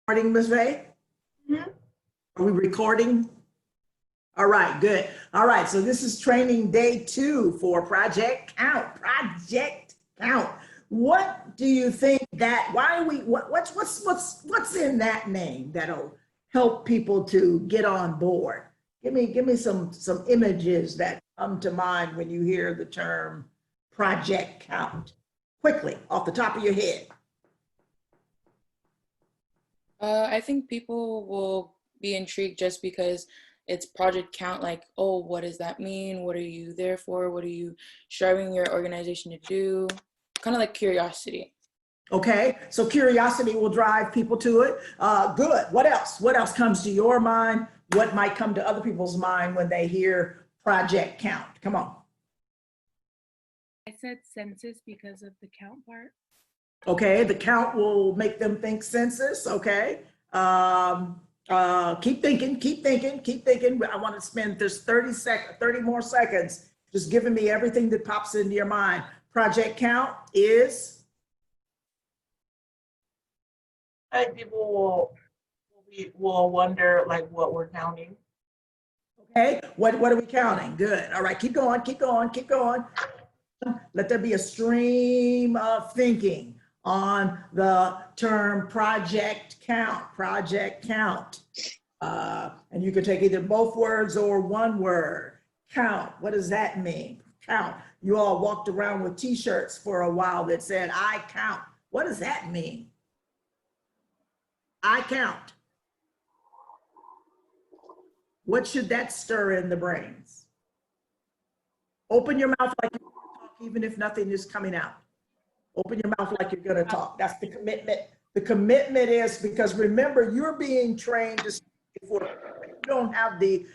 Recording, Ms. Vay? Mhm. Are we recording? All right, good. All right, so this is training day 2 for Project Count. Project Count. What do you think that? Why are we? What's in that name that'll help people to get on board? Give me some images that come to mind when you hear the term Project Count. Quickly, off the top of your head. I think people will be intrigued just because it's Project Count, like, oh, what does that mean? What are you there for? What are you striving your organization to do? Kind of like curiosity. Okay, so curiosity will drive people to it. Good. What else? What else comes to your mind? What might come to other people's mind when they hear Project Count? Come on. I said census because of the count part. Okay, the count will make them think census. Okay. Keep thinking, keep thinking, keep thinking. I want to spend this 30 more seconds just giving me everything that pops into your mind. Project Count is? I think people will wonder like what we're counting. Okay, what are we counting? Good. All right, keep going, keep going, keep going. Let there be a stream of thinking on the term Project Count, Project Count. And you can take either both words or one word. Count, what does that mean? Count. You all walked around with t-shirts for a while that said, I count. What does that mean? I count. What should that stir in the brains? Open your mouth like you talk, even if nothing is coming out. Open your mouth like you're going to talk. That's the commitment. The commitment is because remember, you're being trained to speak before you don't have the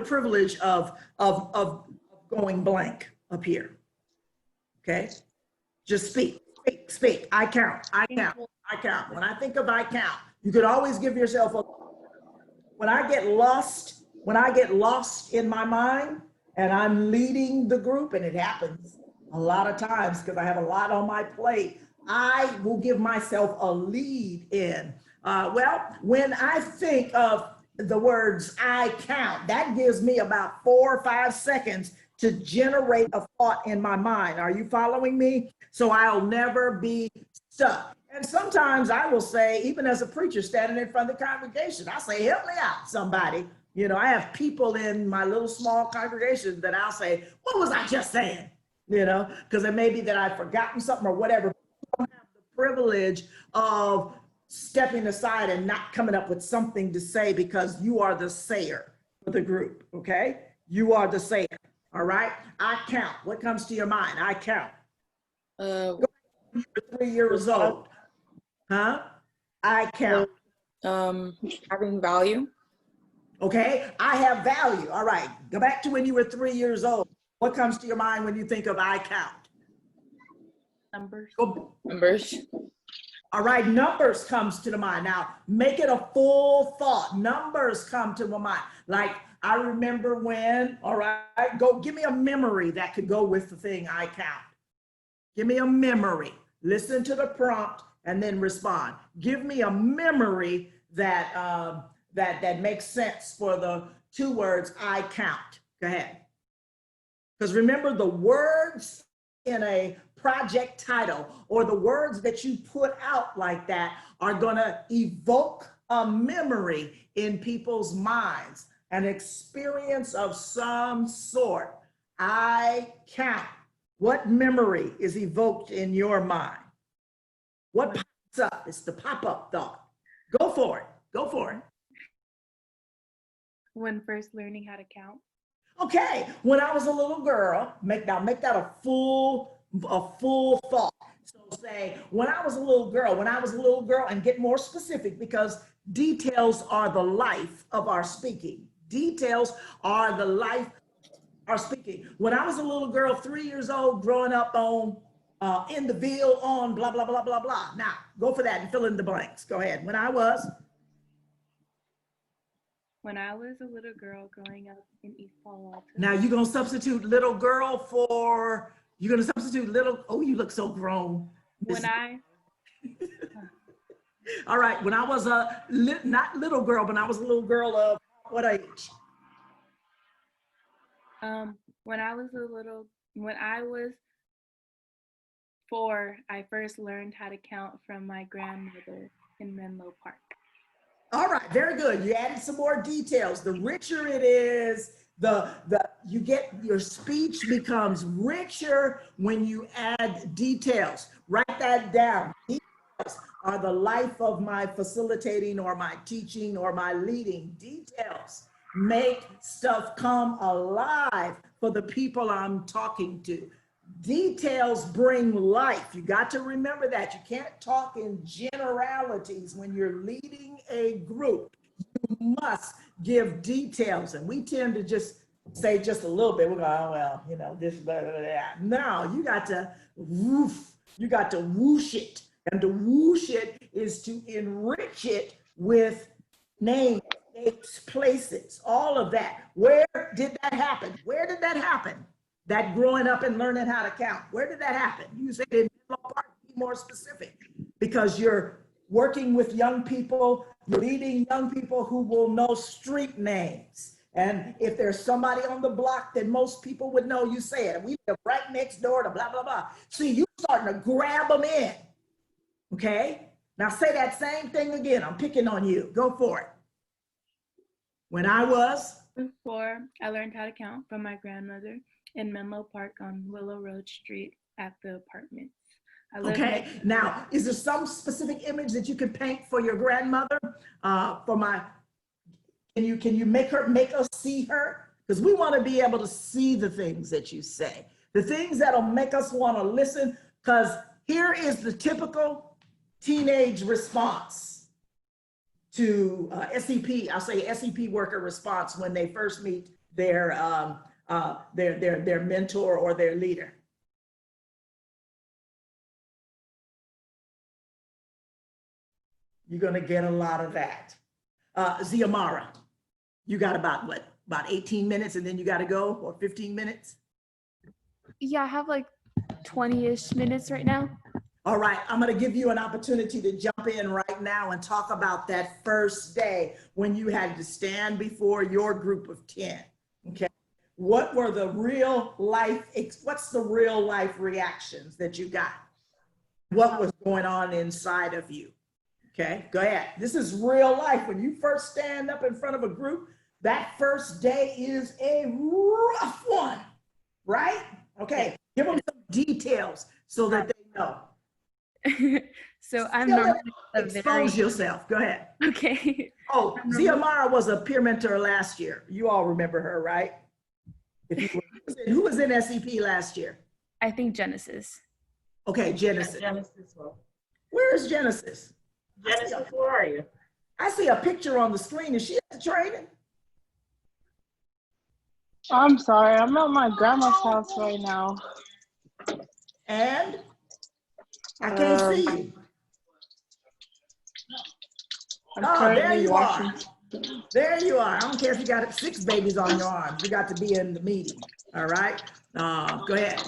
privilege of going blank up here. Okay, just speak, speak, speak. I count. I count. I count. When I think of I count, you could always give yourself a. When I get lost in my mind, and I'm leading the group, and it happens a lot of times because I have a lot on my plate, I will give myself a lead in. Well, when I think of the words I count, that gives me about 4 or 5 seconds to generate a thought in my mind. Are you following me? So I'll never be stuck. And sometimes I will say, even as a preacher standing in front of the congregation, I say, help me out, somebody. You know, I have people in my little small congregation that I'll say, what was I just saying? You know, because it may be that I've forgotten something or whatever. You don't have the privilege of stepping aside and not coming up with something to say because you are the sayer for the group, okay? You are the sayer, all right? I count. What comes to your mind? I count. You're 3 years old. Huh? I count. Having value. Okay, I have value. All right, go back to when you were 3 years old. What comes to your mind when you think of I count? Numbers. Numbers. All right, numbers comes to the mind. Now, make it a full thought. Numbers come to my mind. Like, I remember when, all right, go give me a memory that could go with the thing I count. Give me a memory. Listen to the prompt and then respond. Give me a memory that that makes sense for the 2 words I count. Go ahead. Because remember, the words in a project title or the words that you put out like that are going to evoke a memory in people's minds, an experience of some sort. I count. What memory is evoked in your mind? What pops up? It's the pop-up thought. Go for it. Go for it. When first learning how to count. Okay, when I was a little girl, make that a full thought. So say, when I was a little girl, and get more specific because details are the life of our speaking. Details are the life of our speaking. When I was a little girl, 3 years old, growing up on in the Ville on blah, blah, blah, blah, blah. Now, go for that and fill in the blanks. Go ahead. When I was a little girl growing up in East Palo Alto. Now you're going to substitute little girl for, you're going to substitute little, oh, you look so grown. When I, All right, when I was a, not little girl, but I was a little girl of what age? when I was a little, when I was 4, I first learned how to count from my grandmother in Menlo Park. All right, very good. You added some more details. The richer it is, you get, your speech becomes richer when you add details. Write that down. Details are the life of my facilitating or my teaching or my leading. Details make stuff come alive for the people I'm talking to. Details bring life. You got to remember that. You can't talk in generalities when you're leading a group. You must give details. And we tend to just say just a little bit. We're going, oh, well, you know, this, blah, blah, blah. No, you got to woof. You got to whoosh it. And to whoosh it is to enrich it with names, dates, places, all of that. Where did that happen? Where did that happen? That growing up and learning how to count. Where did that happen? You said in Menlo Park, be more specific, because you're working with young people, you're leading young people who will know street names. And if there's somebody on the block that most people would know, you say it. We live right next door to blah, blah, blah. See, you starting to grab them in. Okay? Now say that same thing again. I'm picking on you. Go for it. When I was 4, I learned how to count from my grandmother in Menlo Park on Willow Road Street at the apartments. okay. Now, is there some specific image that you could paint for your grandmother? Can you make us see her? Because we want to be able to see the things that you say, the things that'll make us want to listen. Because here is the typical teenage response to SEP. I'll say SEP worker response when they first meet their mentor or their leader. You're going to get a lot of that. Ziamara, you got about 18 minutes and then you got to go, or 15 minutes? Yeah, I have like 20-ish minutes right now. All right, I'm going to give you an opportunity to jump in right now and talk about that first day when you had to stand before your group of 10. Okay. What were the real life, what's the real life reactions that you got? What was going on inside of you? Okay, go ahead. This is real life. When you first stand up in front of a group, that first day is a rough one, right? Okay, give them some details so that they know. So I'm normally expose yourself. Go ahead. Okay. Oh, Ziamara was a peer mentor last year. You all remember her, right? Who was in SEP last year? I think Genesis. Okay, Genesis. Genesis. Well, Where's Genesis? Genesis, where are you? I see a picture on the screen. Is she at the training? I'm sorry, I'm at my grandma's house right now. And I can't see you. I'm There you watching. are. There you are. I don't care if you got 6 babies on your arms. You got to be in the meeting. All right. Go ahead.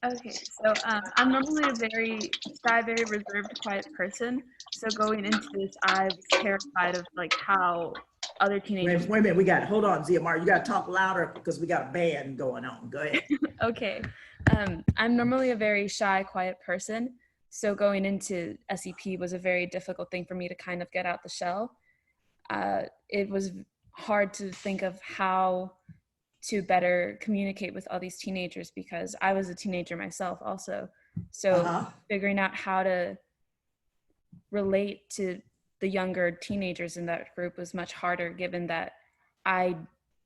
Okay, so I'm normally a very shy, very reserved, quiet person. So going into this, I was terrified of like how other teenagers. Wait a minute. We got, hold on, Ziamara. You got to talk louder because we got a band going on. Go ahead. Okay, I'm normally a very shy, quiet person. So going into SEP was a very difficult thing for me to kind of get out the shell. It was hard to think of how to better communicate with all these teenagers because I was a teenager myself also. So figuring out how to relate to the younger teenagers in that group was much harder, given that I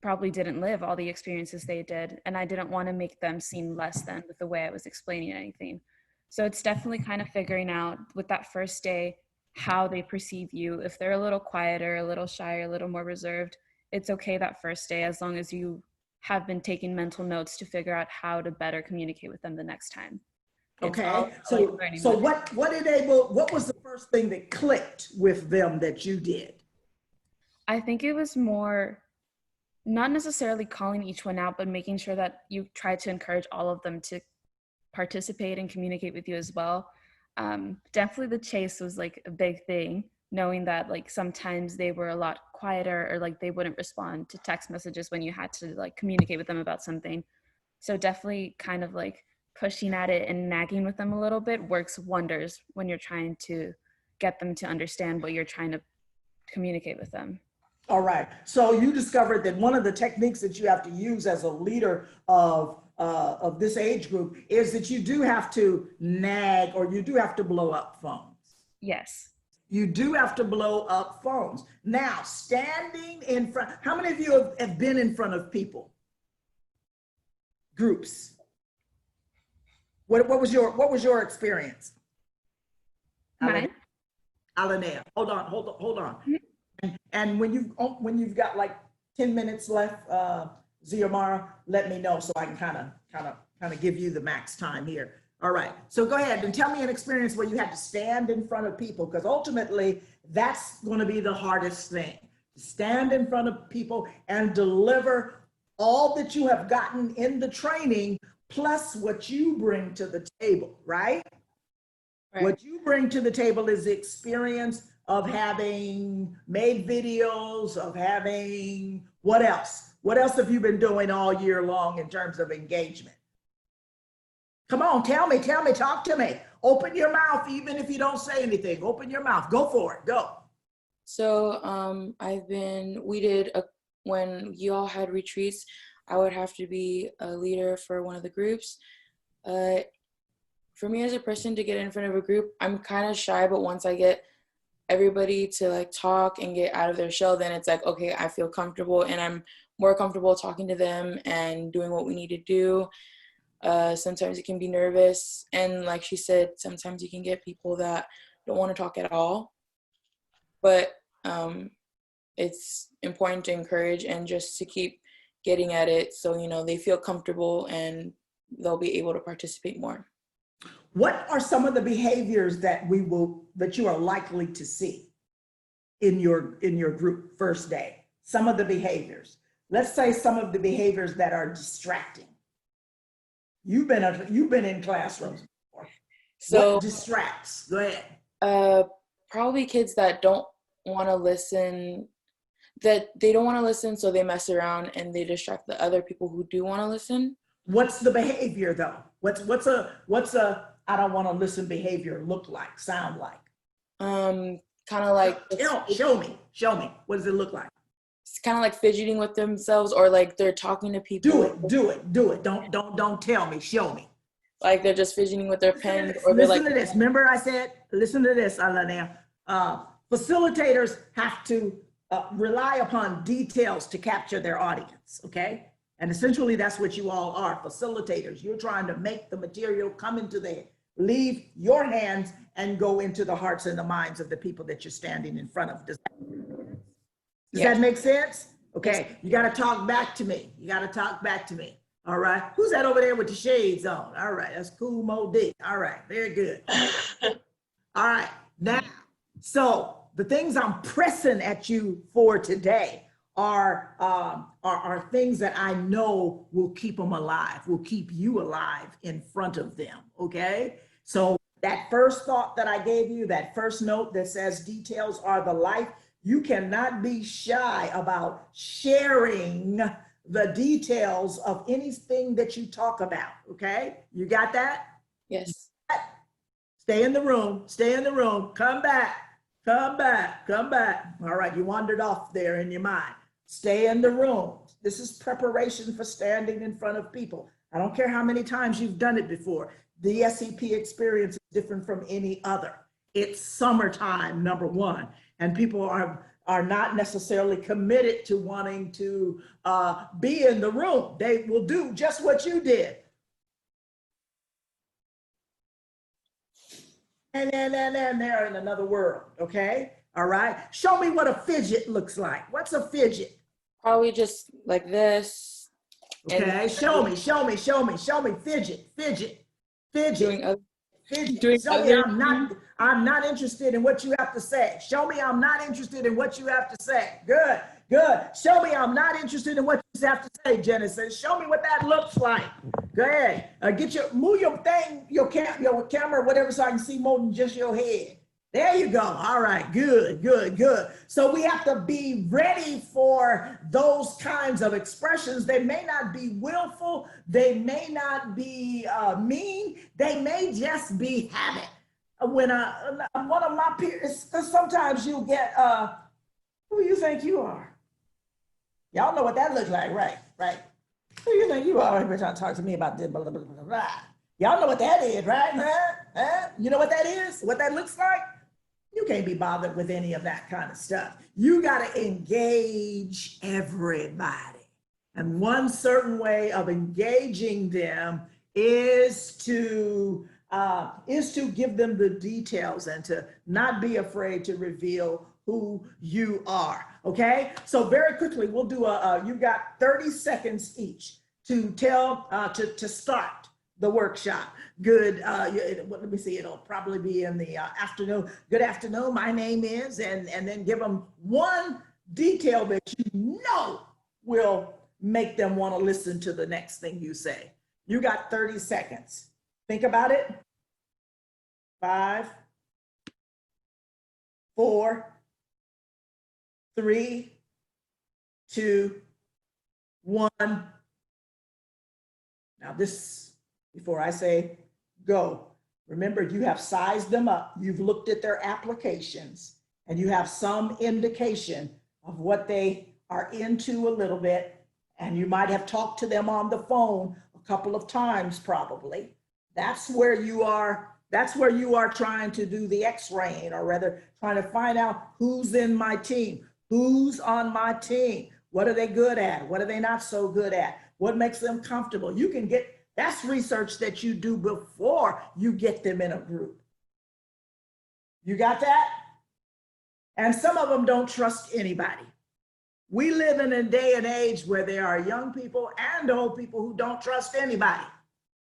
probably didn't live all the experiences they did, and I didn't want to make them seem less than with the way I was explaining anything. So it's definitely kind of figuring out with that first day how they perceive you. If they're a little quieter, a little shyer, a little more reserved, it's okay that first day as long as you have been taking mental notes to figure out how to better communicate with them the next time. Okay, so what was the first thing that clicked with them that you did? I think it was more not necessarily calling each one out, but making sure that you try to encourage all of them to participate and communicate with you as well. Definitely the chase was like a big thing, knowing that like sometimes they were a lot quieter or like they wouldn't respond to text messages when you had to like communicate with them about something. So definitely kind of like pushing at it and nagging with them a little bit works wonders when you're trying to get them to understand what you're trying to communicate with them. All right. So you discovered that one of the techniques that you have to use as a leader of this age group is that you do have to nag, or you do have to blow up phones. Yes. You do have to blow up phones. Now, standing in front, how many of you have been in front of people? Groups. What was your experience? Mine? Alanea, hold on. And when you've got like 10 minutes left, Ziomara, let me know so I can kind of give you the max time here. All right, so go ahead and tell me an experience where you had to stand in front of people, because ultimately that's going to be the hardest thing. Stand in front of people and deliver all that you have gotten in the training, plus what you bring to the table, right? Right. What you bring to the table is the experience of having made videos, of having, what else? What else have you been doing all year long in terms of engagement? Come on, tell me, talk to me. Open your mouth, even if you don't say anything. Open your mouth, go for it, go. So when you all had retreats, I would have to be a leader for one of the groups. For me as a person to get in front of a group, I'm kind of shy, but once I get everybody to like talk and get out of their shell, then it's like, okay, I feel comfortable and I'm more comfortable talking to them and doing what we need to do. Sometimes it can be nervous. And like she said, sometimes you can get people that don't want to talk at all. But it's important to encourage and just to keep getting at it so, you know, they feel comfortable and they'll be able to participate more. What are some of the behaviors that you are likely to see in your group first day? Some of the behaviors. Let's say some of the behaviors that are distracting. You've been in classrooms before. So what distracts? Go ahead. Probably kids that don't want to listen, so they mess around and they distract the other people who do want to listen. What's the behavior though? What's a I don't want to listen behavior sound like? Kind of like show me. What does it look like? It's kind of like fidgeting with themselves, or like they're talking to people. Do it. Don't tell me. Show me. Like they're just fidgeting with their pen, or they're listen like. To this. Remember, I said, listen to this, Alana. Facilitators have to rely upon details to capture their audience. Okay, and essentially that's what you all are, facilitators. You're trying to make the material leave your hands and go into the hearts and the minds of the people that you're standing in front of. Does that make sense? Okay, you got to talk back to me. All right, who's that over there with the shades on? All right, that's cool, Mo D. All right, very good. All right, now, so the things I'm pressing at you for today are things that I know will keep them alive, will keep you alive in front of them, okay? So that first thought that I gave you, that first note that says details are the life, you cannot be shy about sharing the details of anything that you talk about, okay? You got that? Yes. Stay in the room, come back. All right, you wandered off there in your mind. Stay in the room. This is preparation for standing in front of people. I don't care how many times you've done it before. The SEP experience is different from any other. It's summertime, number one, and people are not necessarily committed to wanting to be in the room. They will do just what you did. And they're in another world, okay? All right, show me what a fidget looks like. What's a fidget? Probably just like this. Okay, show me, fidget. Show me I'm not interested in what you have to say. Show me I'm not interested in what you have to say. Good. Show me I'm not interested in what you have to say, Genesis. Show me what that looks like. Go ahead. Move your thing, your camera, whatever, so I can see more than just your head. There you go. All right. Good, good, good. So we have to be ready for those kinds of expressions. They may not be willful. They may not be mean. They may just be habit. When one of my peers, because sometimes you get, who you think you are? Y'all know what that looks like, right? Right. Who you think you are? Everybody trying to talk to me about this, blah, blah, blah, blah, blah. Y'all know what that is, right? Huh? You know what that is? What that looks like? You can't be bothered with any of that kind of stuff. You got to engage everybody. And one certain way of engaging them is to give them the details and to not be afraid to reveal who you are. Okay. So very quickly, we'll do you got 30 seconds each to tell, to start the workshop. Good. Let me see. It'll probably be in the afternoon. Good afternoon. My name is, and then give them one detail that you know will make them want to listen to the next thing you say. You got 30 seconds. Think about it. 5, 4, 3, 2, 1. Now this, before I say go, remember you have sized them up. You've looked at their applications and you have some indication of what they are into a little bit. And you might have talked to them on the phone a couple of times probably. That's where you are. That's where you are trying to do the X-raying, or rather trying to find out who's in my team, who's on my team, what are they good at, what are they not so good at, what makes them comfortable. You can get, that's research that you do before you get them in a group. You got that? And some of them don't trust anybody. We live in a day and age where there are young people and old people who don't trust anybody,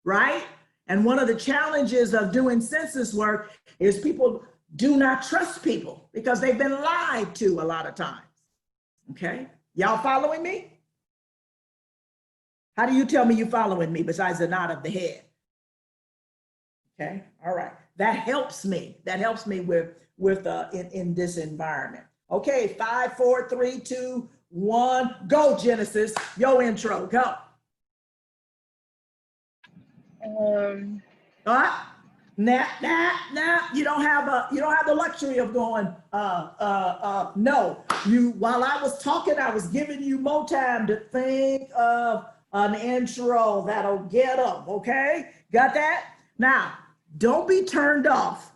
right? And one of the challenges of doing census work is people do not trust people because they've been lied to a lot of times. Okay, y'all following me? How do you tell me you following me besides the nod of the head? Okay, all right. That helps me. That helps me with in this environment. Okay, 5, 4, 3, 2, 1, go Genesis. Your intro, go. Nah, you don't have the luxury of going, no. While I was talking, I was giving you more time to think of an intro that'll get them, okay? Got that? Now, don't be turned off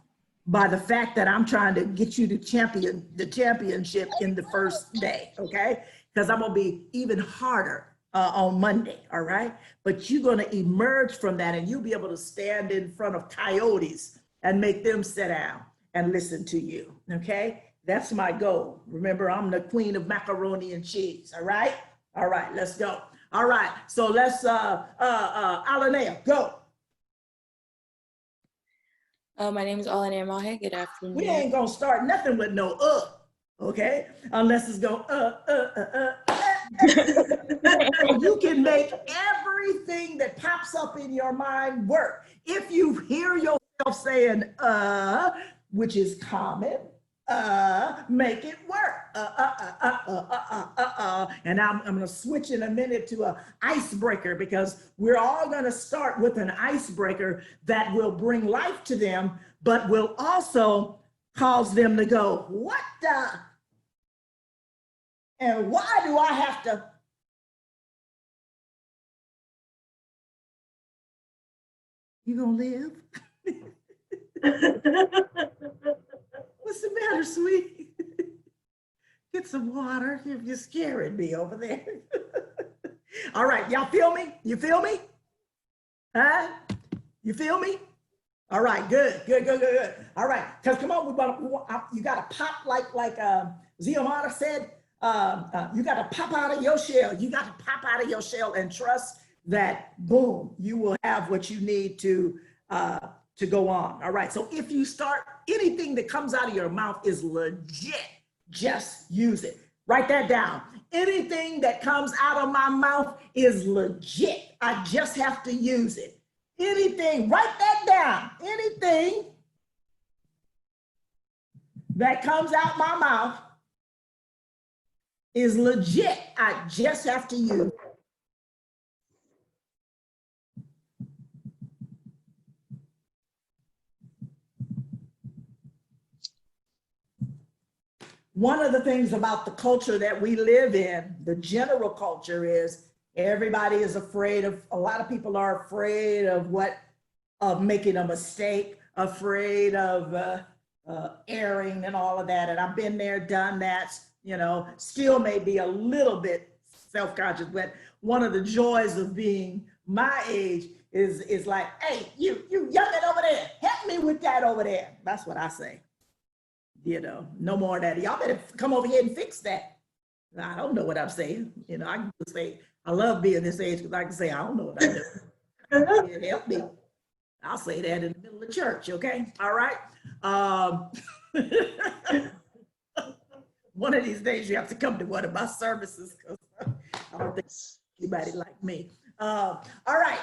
by the fact that I'm trying to get you the championship in the first day, okay? Because I'm gonna be even harder on Monday, all right? But you're gonna emerge from that and you'll be able to stand in front of coyotes and make them sit down and listen to you, okay? That's my goal. Remember, I'm the queen of macaroni and cheese, all right? All right, let's go. All right, so let's, Alanea, go. My name is Alanea Mahe. Good afternoon. We ain't gonna start nothing with no okay? Unless it's go You can make everything that pops up in your mind work. If you hear yourself saying which is common, make it work. And I'm gonna switch in a minute to an icebreaker because we're all gonna start with an icebreaker that will bring life to them, but will also cause them to go, what the? And why do I have to? You gonna live? What's the matter, sweetie? Get some water. You're scaring me over there. All right, y'all feel me? You feel me? Huh? You feel me? All right, good. All right, because come on, you got to pop like Ziomara said. You got to pop out of your shell. You got to pop out of your shell and trust that, boom, you will have what you need to go on. All right, so if you start, anything that comes out of your mouth is legit, just use it. Write that down. Anything that comes out of my mouth is legit. I just have to use it. Anything, write that down. Anything that comes out my mouth is legit. I just have to use it. One of the things about the culture that we live in, the general culture, is everybody is afraid of, a lot of people are afraid of making a mistake, afraid of erring and all of that. And I've been there, done that, you know, still may be a little bit self-conscious, but one of the joys of being my age is like, hey, you youngin' over there, help me with that over there. That's what I say. You know, no more of that. Y'all better come over here and fix that. I don't know what I'm saying. You know, I can just say, I love being this age because I can say, I don't know what I'm doing. Help me. I'll say that in the middle of church, okay? All right. One of these days you have to come to one of my services because I don't think anybody like me. All right.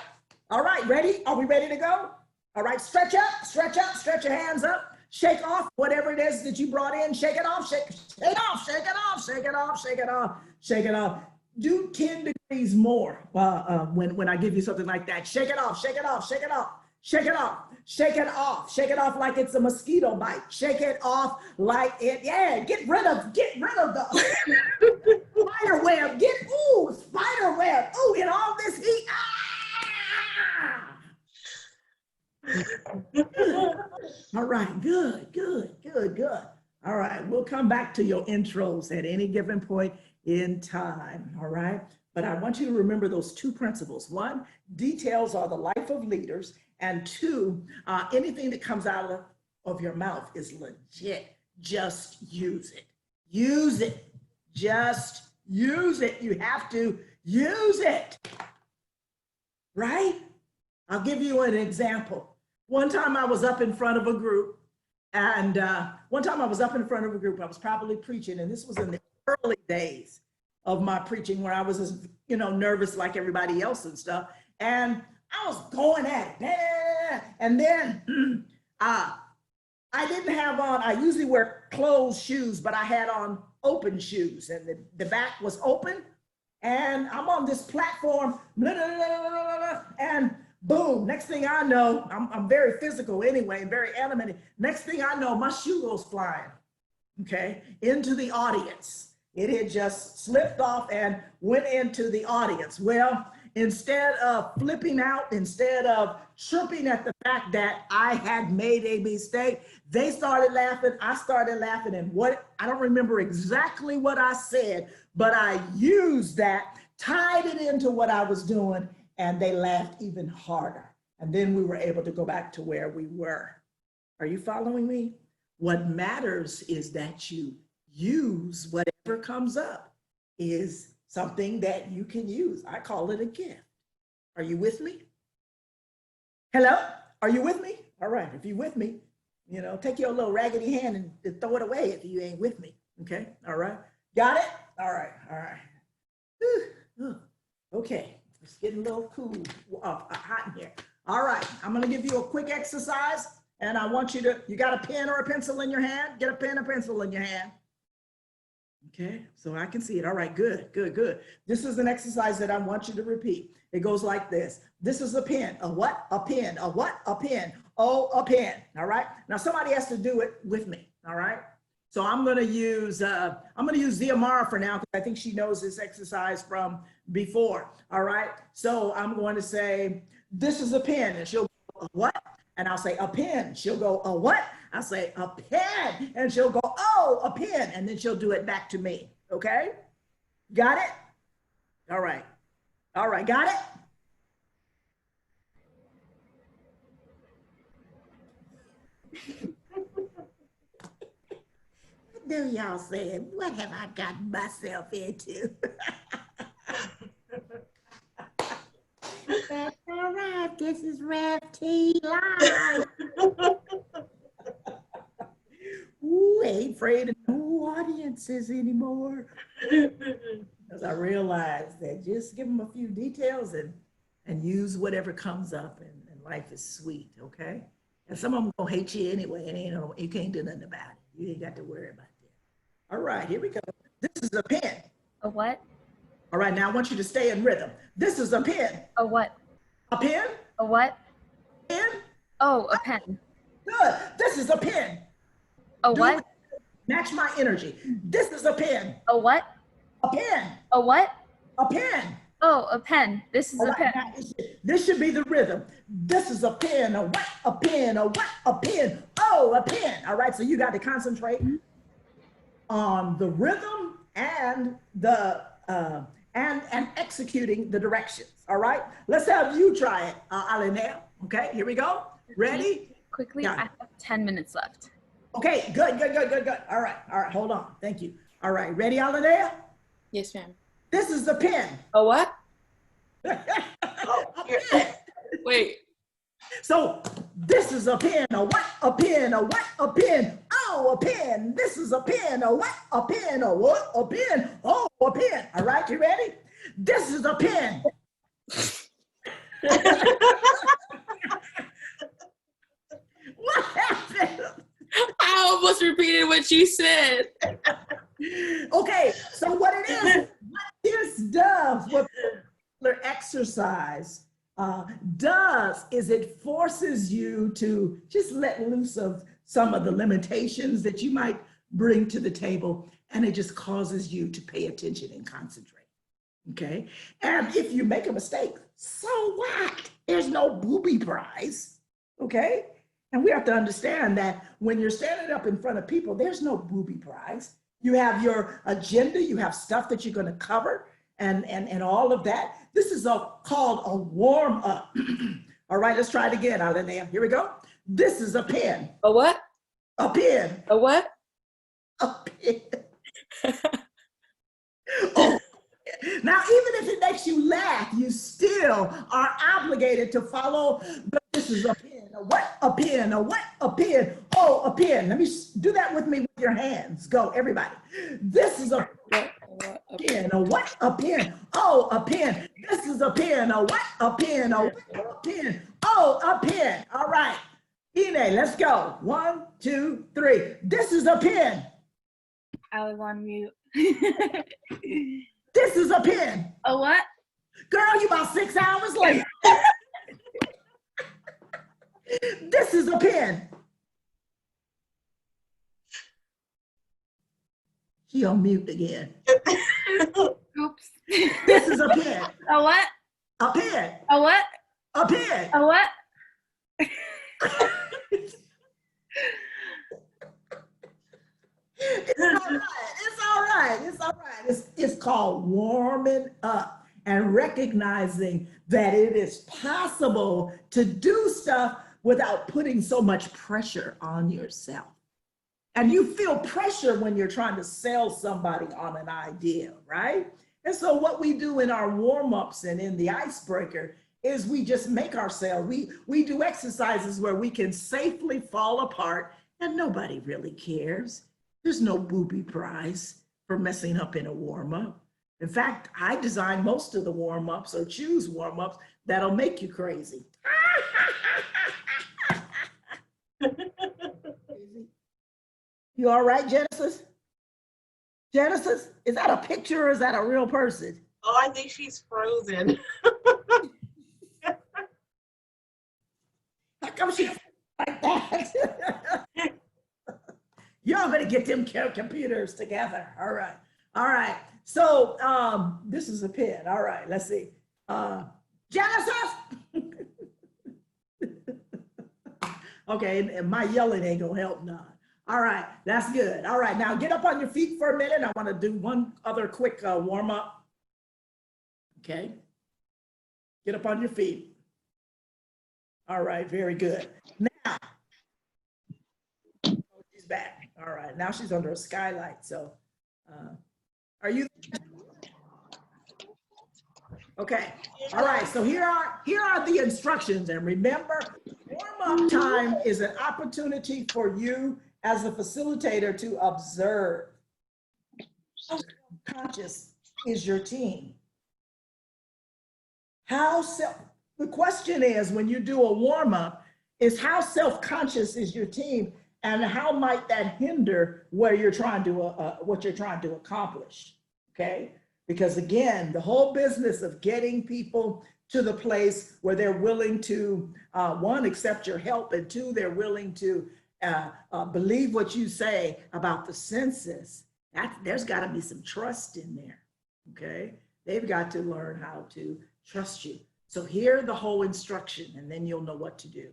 All right, ready? Are we ready to go? All right, stretch up, stretch your hands up. Shake off whatever it is that you brought in. Shake it off, shake it off, shake it off, shake it off, shake it off, shake it off. Do 10 degrees more when I give you something like that. Shake it off, shake it off, shake it off, shake it off, shake it off, shake it off like it's a mosquito bite. Shake it off like it, yeah, get rid of the spider web. Spider web. Ooh, in all this heat. Ah! All right, good. All right, we'll come back to your intros at any given point in time, all right? But I want you to remember those two principles. One, details are the life of leaders, and two, anything that comes out of your mouth is legit. Just use it. Use it. Just use it. You have to use it, right? I'll give you an example. One time I was up in front of a group, and I was probably preaching, and this was in the early days of my preaching where I was, as, you know, nervous like everybody else and stuff. And I was going at it. And then I didn't have on, I usually wear closed shoes, but I had on open shoes, and the back was open. And I'm on this platform, and boom, next thing I know, I'm very physical anyway, very animated. Next thing I know, my shoe goes flying, okay, into the audience. It had just slipped off and went into the audience. Well, instead of flipping out, instead of chirping at the fact that I had made a mistake, they started laughing, I started laughing, and I don't remember exactly what I said, but I used that, tied it into what I was doing, and they laughed even harder. And then we were able to go back to where we were. Are you following me? What matters is that you use whatever comes up is something that you can use. I call it a gift. Are you with me? Hello? Are you with me? All right, if you're with me, you know, take your little raggedy hand and throw it away if you ain't with me, okay? All right, got it? All right. Okay. It's getting a little cool, hot in here. All right, I'm gonna give you a quick exercise, and I want you got a pen or a pencil in your hand? Get a pen or pencil in your hand. Okay, so I can see it. All right, good. This is an exercise that I want you to repeat. It goes like this. This is a pen. A what? A pen. A what? A pen. Oh, a pen. All right. Now somebody has to do it with me. All right. So I'm gonna use Ziamara for now because I think she knows this exercise from before. All right. So I'm going to say, this is a pen, and she'll go, a what? And I'll say, a pen. She'll go, a what? I'll say, a pen. And she'll go, oh, a pen. And then she'll do it back to me. Okay? Got it? All right. All right, got it? What do y'all say? What have I gotten myself into? That's all right. This is Rev T Live. Ooh, ain't afraid of no audience. dances anymore. Because I realized that just give them a few details and use whatever comes up, and life is sweet, okay? And some of them gonna hate you anyway, and you can't do nothing about it. You ain't got to worry about that. All right, here we go. This is a pen. A what? All right, now I want you to stay in rhythm. This is a pen. A what? A pen? A what? Pen? Oh, a pen. Good. This is a pen. A Do what? it. Match my energy. This is a pen. A what? A pen. A what? A pen. Oh, a pen. This is All a right, pen. now this should be the rhythm. This is a pen. A what? A pen. A what? A pen. Oh, a pen. All right, so you got to concentrate on the rhythm and the and executing the directions. All right, let's have you try it, Alinea. Okay, here we go. Ready? Quickly, Yeah. I have 10 minutes left. Okay, good. All right, hold on. Thank you. All right, ready, Alinea? Yes, ma'am. This is a pen. A what? A pen. Wait. So this is a pen. A what? A pen. A what? A pen. Oh, a pen. This is a pen. A what? A pen. A what? A pen. Oh, a pen. All right, you ready? This is a pen. What happened? I almost repeated what you said. Okay, so what it is, what this does, what particular exercise does is it forces you to just let loose of some of the limitations that you might bring to the table, and it just causes you to pay attention and concentrate, okay? And if you make a mistake, so what? There's no booby prize, okay? And we have to understand that when you're standing up in front of people, there's no booby prize. You have your agenda, you have stuff that you're going to cover, and all of that. This is called a warm up. All right, let's try it again, Alinea. Here we go. This is a pen. A what? A pen. A what? A pen. Oh. Now, even if it makes you laugh, you still are obligated to follow. But this is a pen. A what? A pen. A what? A pen. Oh, a pen. Let me do that with me with your hands. Go, everybody. This is a pen. A what? A pen. Oh, a pen. This is a pen. A what? A pen. A what? A pen. Oh, a pen. All right. Ine, let's go. 1, 2, 3. This is a pen. I was on mute. This is a pen. A what? Girl, you about 6 hours late. This is a pen. She on mute again. Oops. This is a pen. A what? A pen. A what? A pen. A what? It's all right. It's all right. It's all right. It's called warming up and recognizing that it is possible to do stuff without putting so much pressure on yourself. And you feel pressure when you're trying to sell somebody on an idea, right? And so what we do in our warm-ups and in the icebreaker is we just make ourselves, we do exercises where we can safely fall apart and nobody really cares. There's no booby prize for messing up in a warm-up. In fact, I design most of the warm-ups or choose warm-ups that'll make you crazy. You all right, Genesis? Genesis, is that a picture or is that a real person? Oh, I think she's frozen. How come she's like that? Y'all better get them computers together. All right. All right. So this is a pen. All right. Let's see. Genesis. Okay. And my yelling ain't gonna help none. All right. That's good. All right. Now get up on your feet for a minute. I want to do one other quick warm up. Okay. Get up on your feet. All right. Very good. Now, she's back. All right. Now she's under a skylight. So are you? Okay. All right. So here are the instructions. And remember, warm-up time is an opportunity for you as a facilitator to observe. self-conscious is your team? The question is, when you do a warm-up, is how self-conscious is your team, and how might that hinder what you're trying to accomplish? Okay, because again, the whole business of getting people to the place where they're willing to one, accept your help, and two, they're willing to believe what you say about the census. There's got to be some trust in there. Okay, they've got to learn how to trust you. So hear the whole instruction, and then you'll know what to do.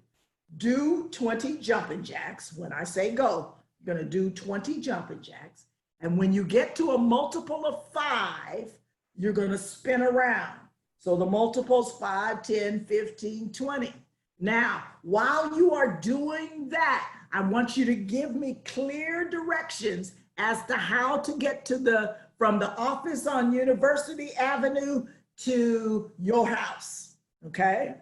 Do 20 jumping jacks. When I say go, you're going to do 20 jumping jacks. And when you get to a multiple of 5, you're going to spin around. So the multiples 5, 10, 15, 20. Now, while you are doing that, I want you to give me clear directions as to how to get to from the office on University Avenue to your house. Okay?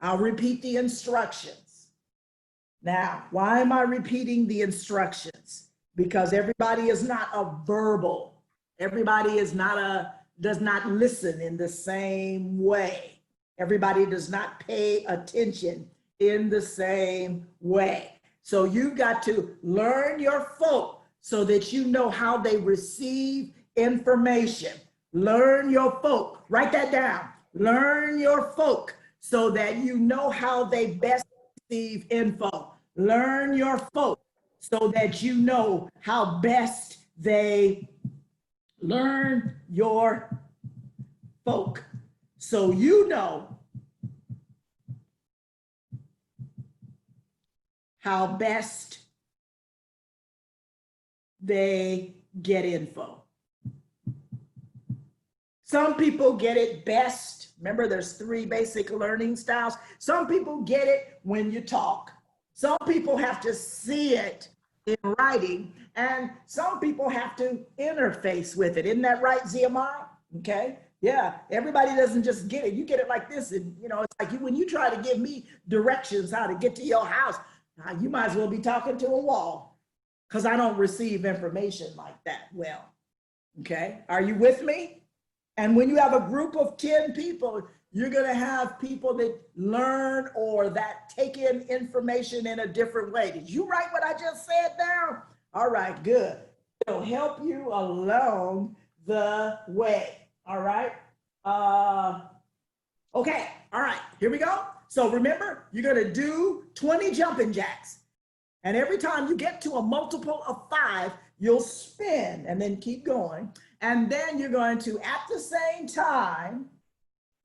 I'll repeat the instructions. Now, why am I repeating the instructions? Because everybody is not a verbal. Everybody does not listen in the same way. Everybody does not pay attention in the same way. So you've got to learn your folk so that you know how they receive information. Learn your folk. Write that down. Learn your folk so that you know how they best receive info. Learn your folk so that you know how best they learn your folk. So you know how best they get info. Some people get it best. Remember, there's 3 basic learning styles. Some people get it when you talk. Some people have to see it in writing, and some people have to interface with it. Isn't that right, ZMI? Okay. Yeah, everybody doesn't just get it. You get it like this, and it's like when you try to give me directions how to get to your house, you might as well be talking to a wall, because I don't receive information like that well. Okay, are you with me? And when you have a group of 10 people, you're going to have people that learn or that take in information in a different way. Did you write what I just said down? All right, good. It'll help you along the way. All right. Okay. All right. Here we go. So remember, you're going to do 20 jumping jacks. And every time you get to a multiple of 5, you'll spin and then keep going. And then you're going to, at the same time,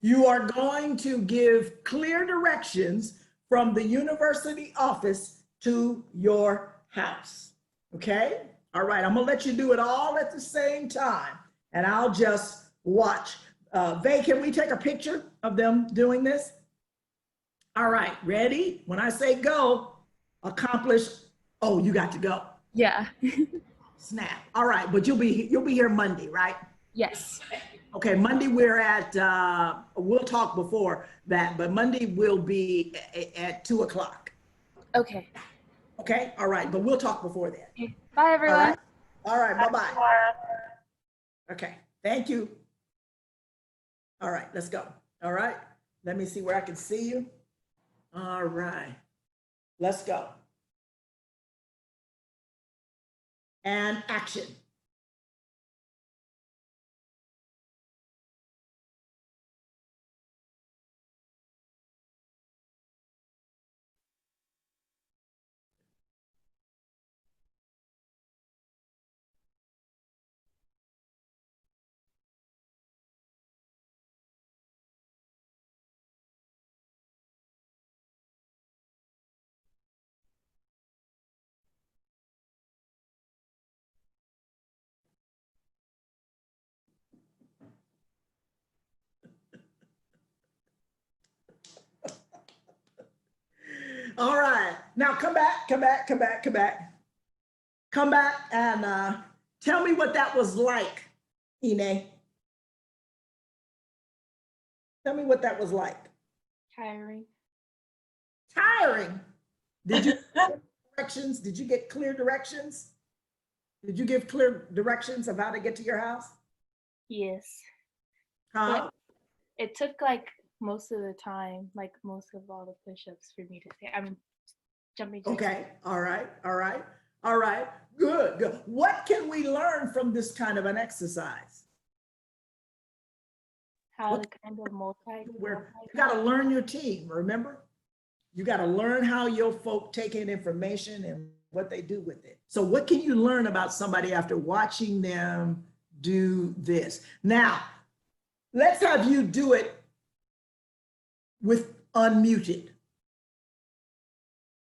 you are going to give clear directions from the university office to your house. Okay? All right, I'm gonna let you do it all at the same time, and I'll just watch. Vay, can we take a picture of them doing this? All right, ready? When I say go, accomplish. Oh, you got to go. Yeah. Snap. All right, but you'll be here Monday, right? Yes. Okay, Monday we're at, we'll talk before that, but Monday will be at 2 o'clock. Okay. Okay, all right, but we'll talk before then. Okay. Bye, everyone. All right, bye-bye. Okay, thank you. All right, let's go. All right, let me see where I can see you. All right, let's go. And action. All right, now come back and tell me what that was like, Ine. Tell me what that was like. Tiring. Tiring. Did you get directions? Did you get clear directions? Did you give clear directions of how to get to your house? Yes. Huh? But it took like most of the time, like most of all the push-ups for me to say, I mean, jumping jacks. Okay, all right, all right, all right, good, good. What can we learn from this kind of an exercise? How What- to kind of Where you gotta learn your team, remember? You gotta learn how your folk take in information and what they do with it. So what can you learn about somebody after watching them do this? Now, let's have you do it with unmuted.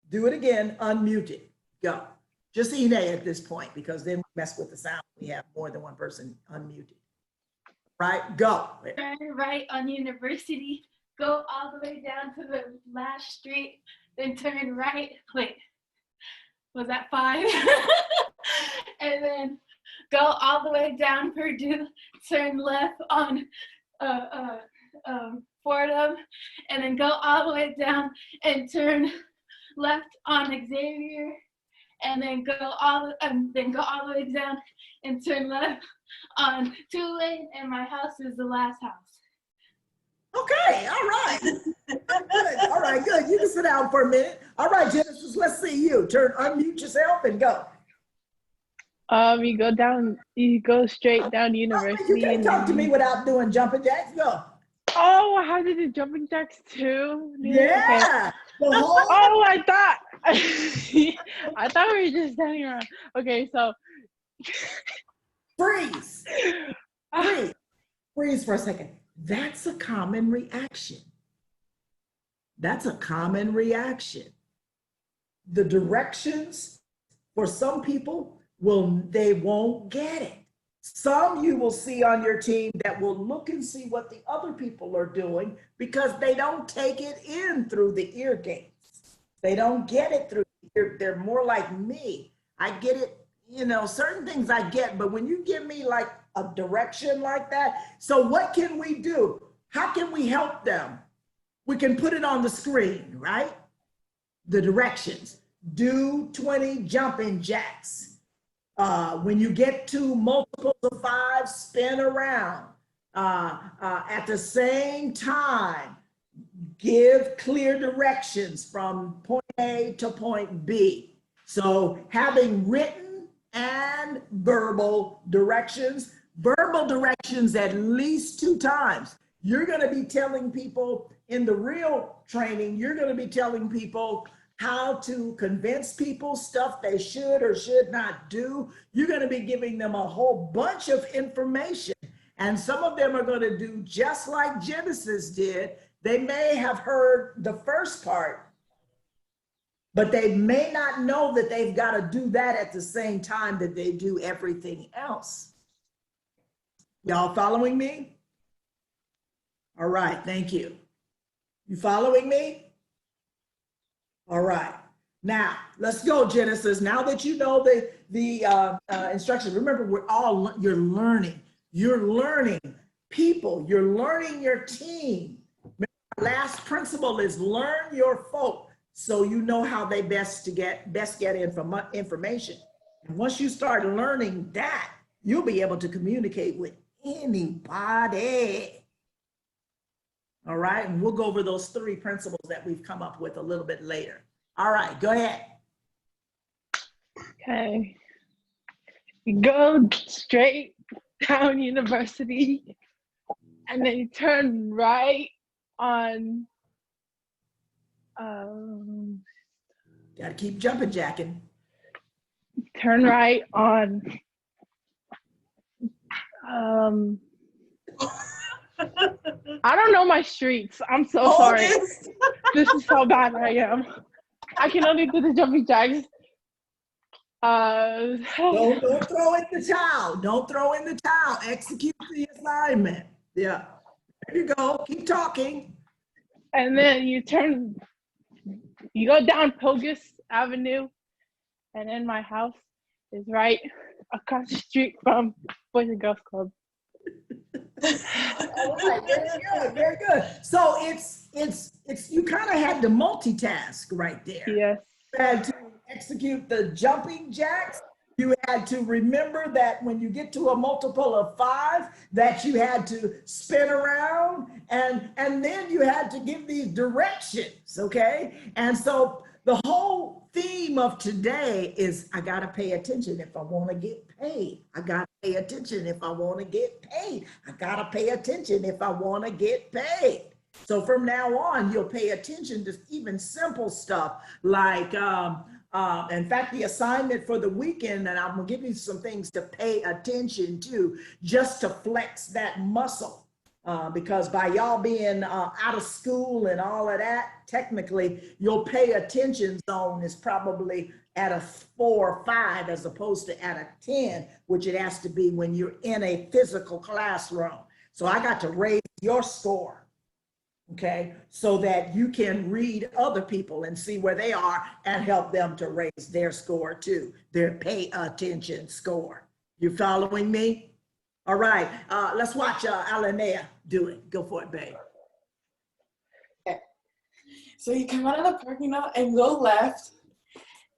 Do it again, unmuted. Go. Just Ine at this point, because then we mess with the sound. We have more than one person unmuted. Right, go. Turn right on University, go all the way down to the last street, then turn right. Wait, was that 5? And then go all the way down Purdue, turn left on Fordham, and then go all the way down and turn left on Xavier, and then go all the way down and turn left on Tulane, and my house is the last house. Okay, all right. Good. All right, good. You can sit down for a minute. All right, Genesis, let's see you. Unmute yourself and go. You go straight down You University. can't and talk to then me without doing jumping jacks. Go. Oh, I had to do jumping jacks too. Yeah. The whole Oh, I thought I thought we were just standing around. Okay, so freeze. Freeze for a second. That's a common reaction. That's a common reaction. The directions for some people they won't get it. Some you will see on your team that will look and see what the other people are doing because they don't take it in through the ear gates. They don't get it through the ear. They're more like me. I get it, certain things I get, but when you give me like a direction like that, so what can we do? How can we help them? We can put it on the screen, right? The directions. Do 20 jumping jacks. When you get to multiples of 5, spin around. At the same time, give clear directions from point A to point B. So having written and verbal directions at least 2 times. You're going to be telling people in the real training, you're going to be telling people how to convince people stuff they should or should not do. You're going to be giving them a whole bunch of information. And some of them are going to do just like Genesis did. They may have heard the first part, but they may not know that they've got to do that at the same time that they do everything else. Y'all following me? All right, thank you. You following me? All right. Now, let's go, Genesis. Now that you know the instructions, remember, you're learning. You're learning people. You're learning your team. Our last principle is learn your folk so you know how they best get information. And once you start learning that, you'll be able to communicate with anybody. All right, and we'll go over those 3 principles that we've come up with a little bit later. All right, go ahead. okay. You go straight down University and then you turn right on Gotta keep jumping jacking. turn right on I don't know my streets. I'm so sorry. This is how bad I am. I can only do the jumping jacks. Don't throw in the towel. Don't throw in the towel. Execute the assignment. Yeah. There you go. Keep talking. And then you go down Pogus Avenue, and then my house is right across the street from Boys and Girls Club. All right, very good, very good. So it's you kind of had to multitask right there. Yes. You had to execute the jumping jacks You had to remember that when you get to a multiple of 5, that you had to spin around, and then you had to give these directions, okay? And so the whole theme of today is I gotta pay attention if I wanna get paid. I gotta pay attention if I wanna get paid. I gotta pay attention if I wanna get paid. So from now on, you'll pay attention to even simple stuff like, in fact, the assignment for the weekend, and I'm gonna give you some things to pay attention to just to flex that muscle. Because by y'all being out of school and all of that, technically your pay attention zone is probably at a 4 or 5 as opposed to at a 10, which it has to be when you're in a physical classroom. So I got to raise your score. Okay, so that you can read other people and see where they are and help them to raise their score too, their pay attention score. You following me? All right, let's watch Alanea do it. Go for it, babe. So you come out of the parking lot and go left,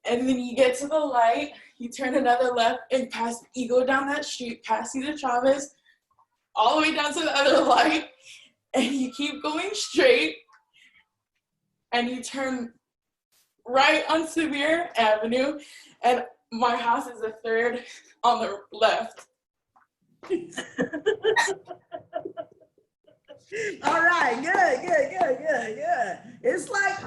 and then you get to the light, you turn another left and you go down that street, past Cesar Chavez, all the way down to the other light, and you keep going straight, and you turn right on Sevier Avenue, and my house is the 3rd on the left. All right, good. It's like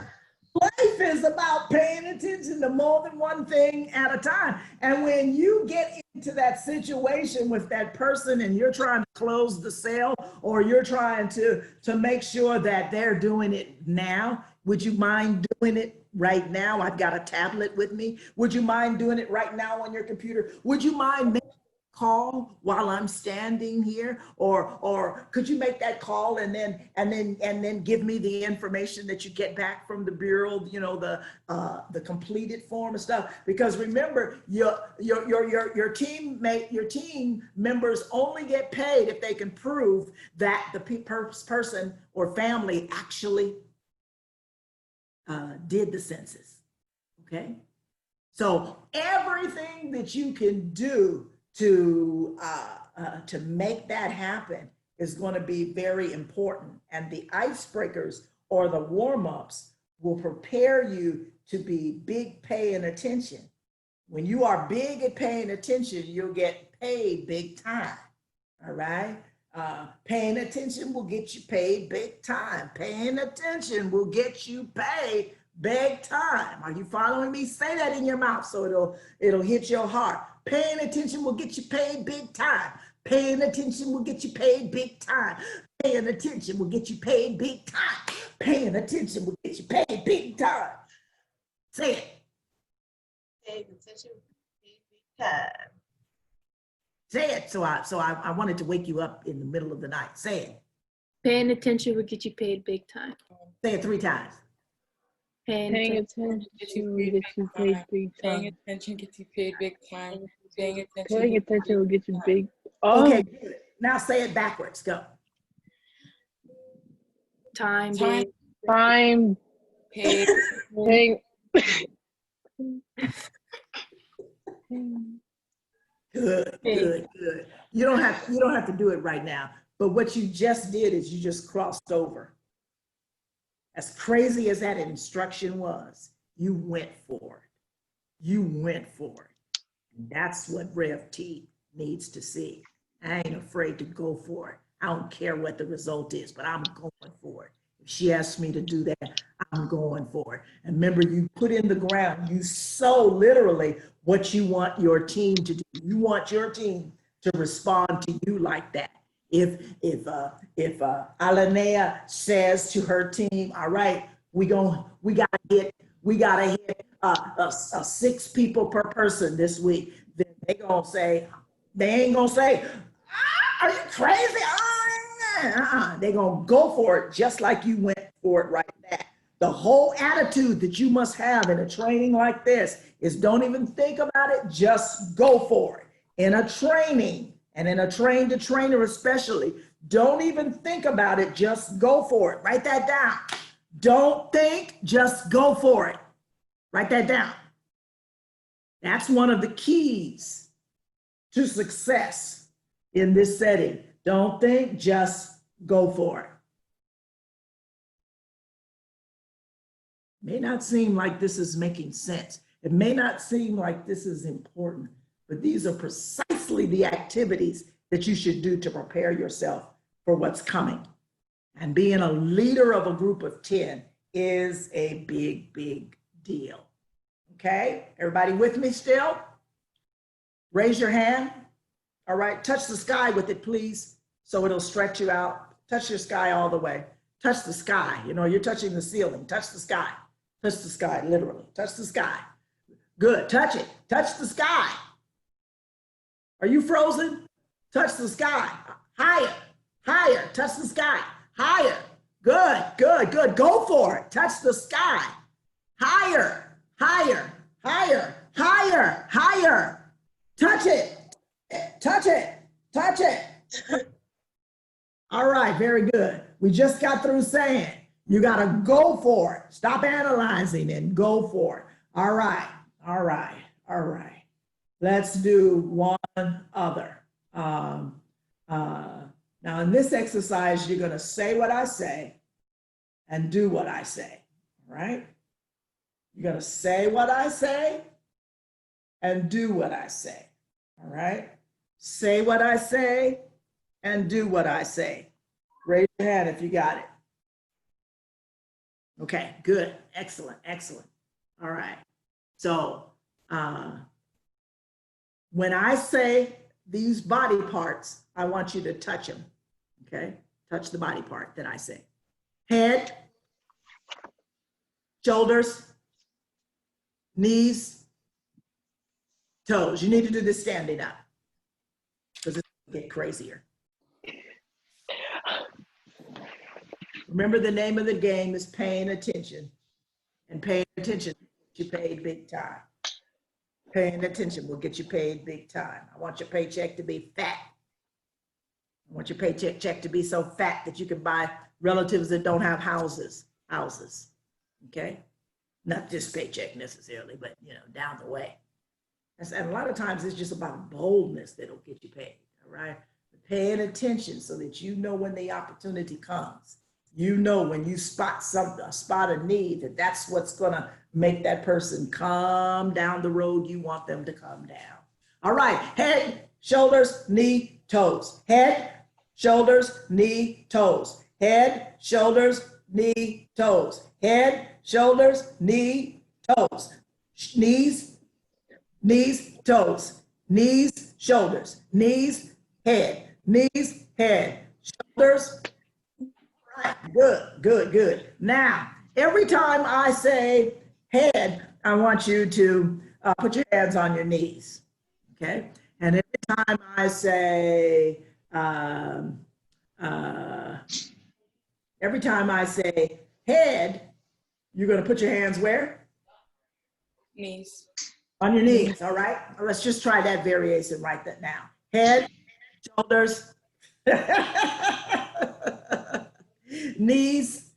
life is about paying attention to more than one thing at a time. And when you get into that situation with that person and you're trying to close the sale, or you're trying to make sure that they're doing it now, would you mind doing it right now? I've got a tablet with me. Would you mind doing it right now on your computer? Would you mind making a call while I'm standing here? Or could you make that call and then give me the information that you get back from the bureau, you know, the completed form and stuff? Because remember, your team members only get paid if they can prove that the person or family actually did the census. Okay, so everything that you can do to make that happen is going to be very important. And the icebreakers or the warm-ups will prepare you to be big paying attention. When you are big at paying attention, you'll get paid big time. All right. Paying attention will get you paid big time. Paying attention will get you paid big time. Are you following me? Say that in your mouth so it'll hit your heart. Paying attention will get you paid big time. Paying attention will get you paid big time. Paying attention will get you paid big time. Paying attention will get you paid big time. Say it. Paying attention, big time. Say it. So I wanted to wake you up in the middle of the night. Say it. Paying attention will get you paid big time. Say it 3 times. Paying Paying attention. attention will get you paid big Paying time. attention gets you paid big time. Paying Paying attention attention will get you big. Oh, Okay, good. Now say it backwards. Go. Time. Time. Big. time. paid. Paying. Good. You don't have to do it right now. But what you just did is you just crossed over. As crazy as that instruction was, you went for it. You went for it. And that's what Rev T needs to see. I ain't afraid to go for it. I don't care what the result is, but I'm going for it. If she asks me to do that, I'm going for it. And remember, you put in the ground, you sow literally what you want your team to do. You want your team to respond to you like that. If Alanea says to her team, all right, we gotta hit 6 people per person this week, then they ain't gonna say, are you crazy? They're gonna go for it just like you went for it right there. The whole attitude that you must have in a training like this is don't even think about it, just go for it. In a training, and in a train to trainer especially, don't even think about it, just go for it. Write that down. Don't think, just go for it. Write that down. That's one of the keys to success in this setting. Don't think, just go for it. May not seem like this is making sense. It may not seem like this is important, but these are precisely the activities that you should do to prepare yourself for what's coming. And being a leader of a group of 10 is a big, big deal. Okay, everybody with me still? Raise your hand. All right, touch the sky with it, please, so it'll stretch you out. Touch your sky all the way. Touch the sky. You know, you're touching the ceiling. Touch the sky. Touch the sky, literally. Touch the sky. Good, touch it. Touch the sky. Are you frozen? Touch the sky. Higher, higher. Touch the sky. Higher. Good, good, good. Go for it. Touch the sky. Higher, higher, higher, higher, higher. Touch it. Touch it. Touch it. All right, very good. We just got through saying you got to go for it. Stop analyzing and go for it. All right, all right, all right. Let's do one other. Now in this exercise, you're going to say what I say and do what I say, all right? You're going to say what I say and do what I say, all right? Say what I say and do what I say. Raise your hand if you got it. Okay, good, excellent, excellent. All right, so when I say these body parts, I want you to touch them, okay? Touch the body part that I say. Head, shoulders, knees, toes. You need to do this standing up because it's gonna get crazier. Remember, the name of the game is paying attention, and paying attention gets you paid big time. Paying attention will get you paid big time. I want your paycheck to be fat. I want your paycheck to be so fat that you can buy relatives that don't have houses, okay? Not this paycheck necessarily, but you know, down the way. And a lot of times it's just about boldness that'll get you paid, all right? Paying attention so that you know when the opportunity comes. You know when you spot a need, that's what's gonna make that person come down the road you want them to come down. All right, head, shoulders, knee, toes. Head, shoulders, knee, toes. Head, shoulders, knee, toes. Head, shoulders, knee, toes. Knees, knees, toes. Knees, shoulders. Knees, head. Knees, head. Shoulders. Right. Good, good, good. Now, every time I say head, I want you to put your hands on your knees, okay? And every time I say, head, you're gonna put your hands where? Knees. On your knees, all right? Let's just try that variation right now. Head, shoulders, knees.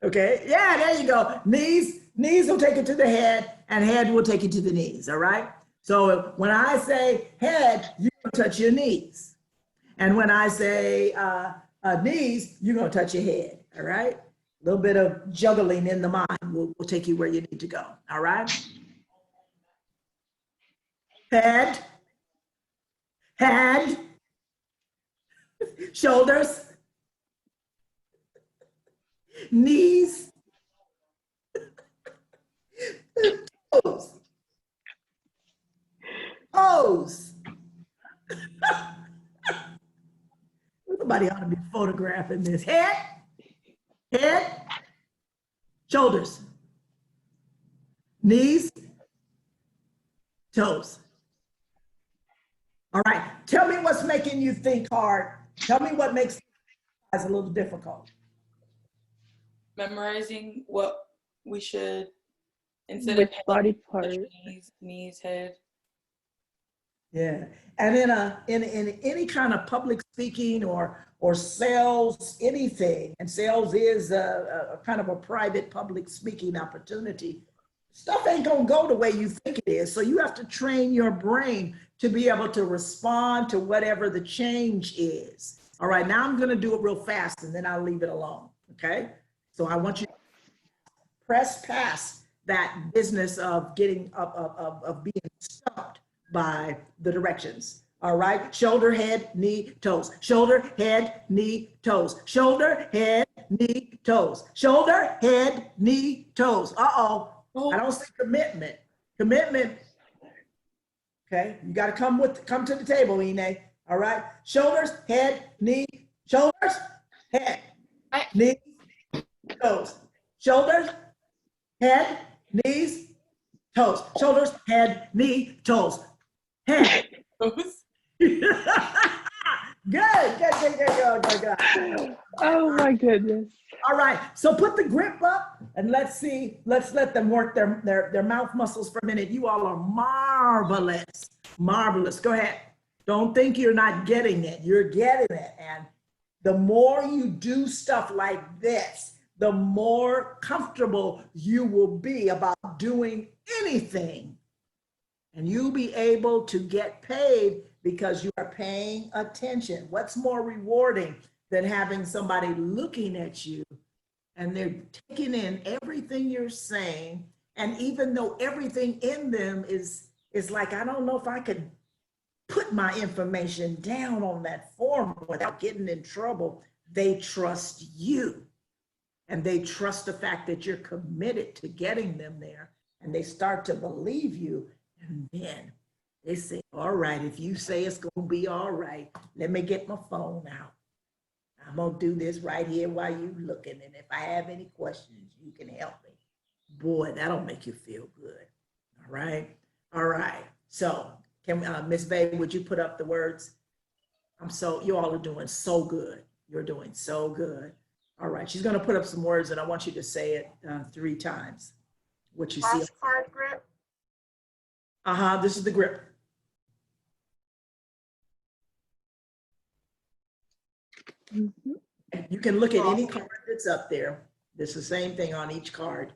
Okay, yeah, there you go. Knees will take it to the head, and head will take you to the knees, all right? So when I say head, you're gonna touch your knees. And when I say knees, you're gonna touch your head, all right? A little bit of juggling in the mind will take you where you need to go, all right? Head, shoulders, knees, toes, toes. Somebody ought to be photographing this. Head, shoulders, knees, toes. All right, tell me what's making you think hard. Tell me what makes it a little difficult. Memorizing what we should, instead Which of head, body part? knees, head. Yeah, and in any kind of public speaking or sales, anything, and sales is a kind of a private public speaking opportunity. stuff ain't gonna go the way you think it is. So you have to train your brain to be able to respond to whatever the change is. All right, now I'm gonna do it real fast and then I'll leave it alone, okay? So I want you to press past that business of getting, of being stumped by the directions. All right, shoulder, head, knee, toes. Shoulder, head, knee, toes. Shoulder, head, knee, toes. Shoulder, head, knee, toes. Uh-oh. I don't see commitment. Commitment. Okay, you got to come to the table, Ine. All right, shoulders, head, knee, shoulders, head, knee, toes. Shoulders, head, knees, toes. Shoulders, head, knee, toes. Head. Good. Oh my goodness. All right, so put the grip up and let's let them work their mouth muscles for a minute. You all are marvelous, marvelous. Go ahead. Don't think you're not getting it. You're getting it. And the more you do stuff like this, the more comfortable you will be about doing anything. And you'll be able to get paid because you are paying attention. What's more rewarding than having somebody looking at you and they're taking in everything you're saying, and even though everything in them is like, I don't know if I could put my information down on that form without getting in trouble, they trust you. And they trust the fact that you're committed to getting them there, and they start to believe you. And then they say, all right, if you say it's gonna be all right, let me get my phone out. I'm gonna do this right here while you looking, and if I have any questions, you can help me. Boy, that'll make you feel good. All right, all right. So, can Miss Vay, would you put up the words? You all are doing so good. You're doing so good. All right, she's gonna put up some words, and I want you to say it 3 times. What you see. Flashcard grip. This is the grip. Mhm. You can look at any card that's up there. It's the same thing on each card.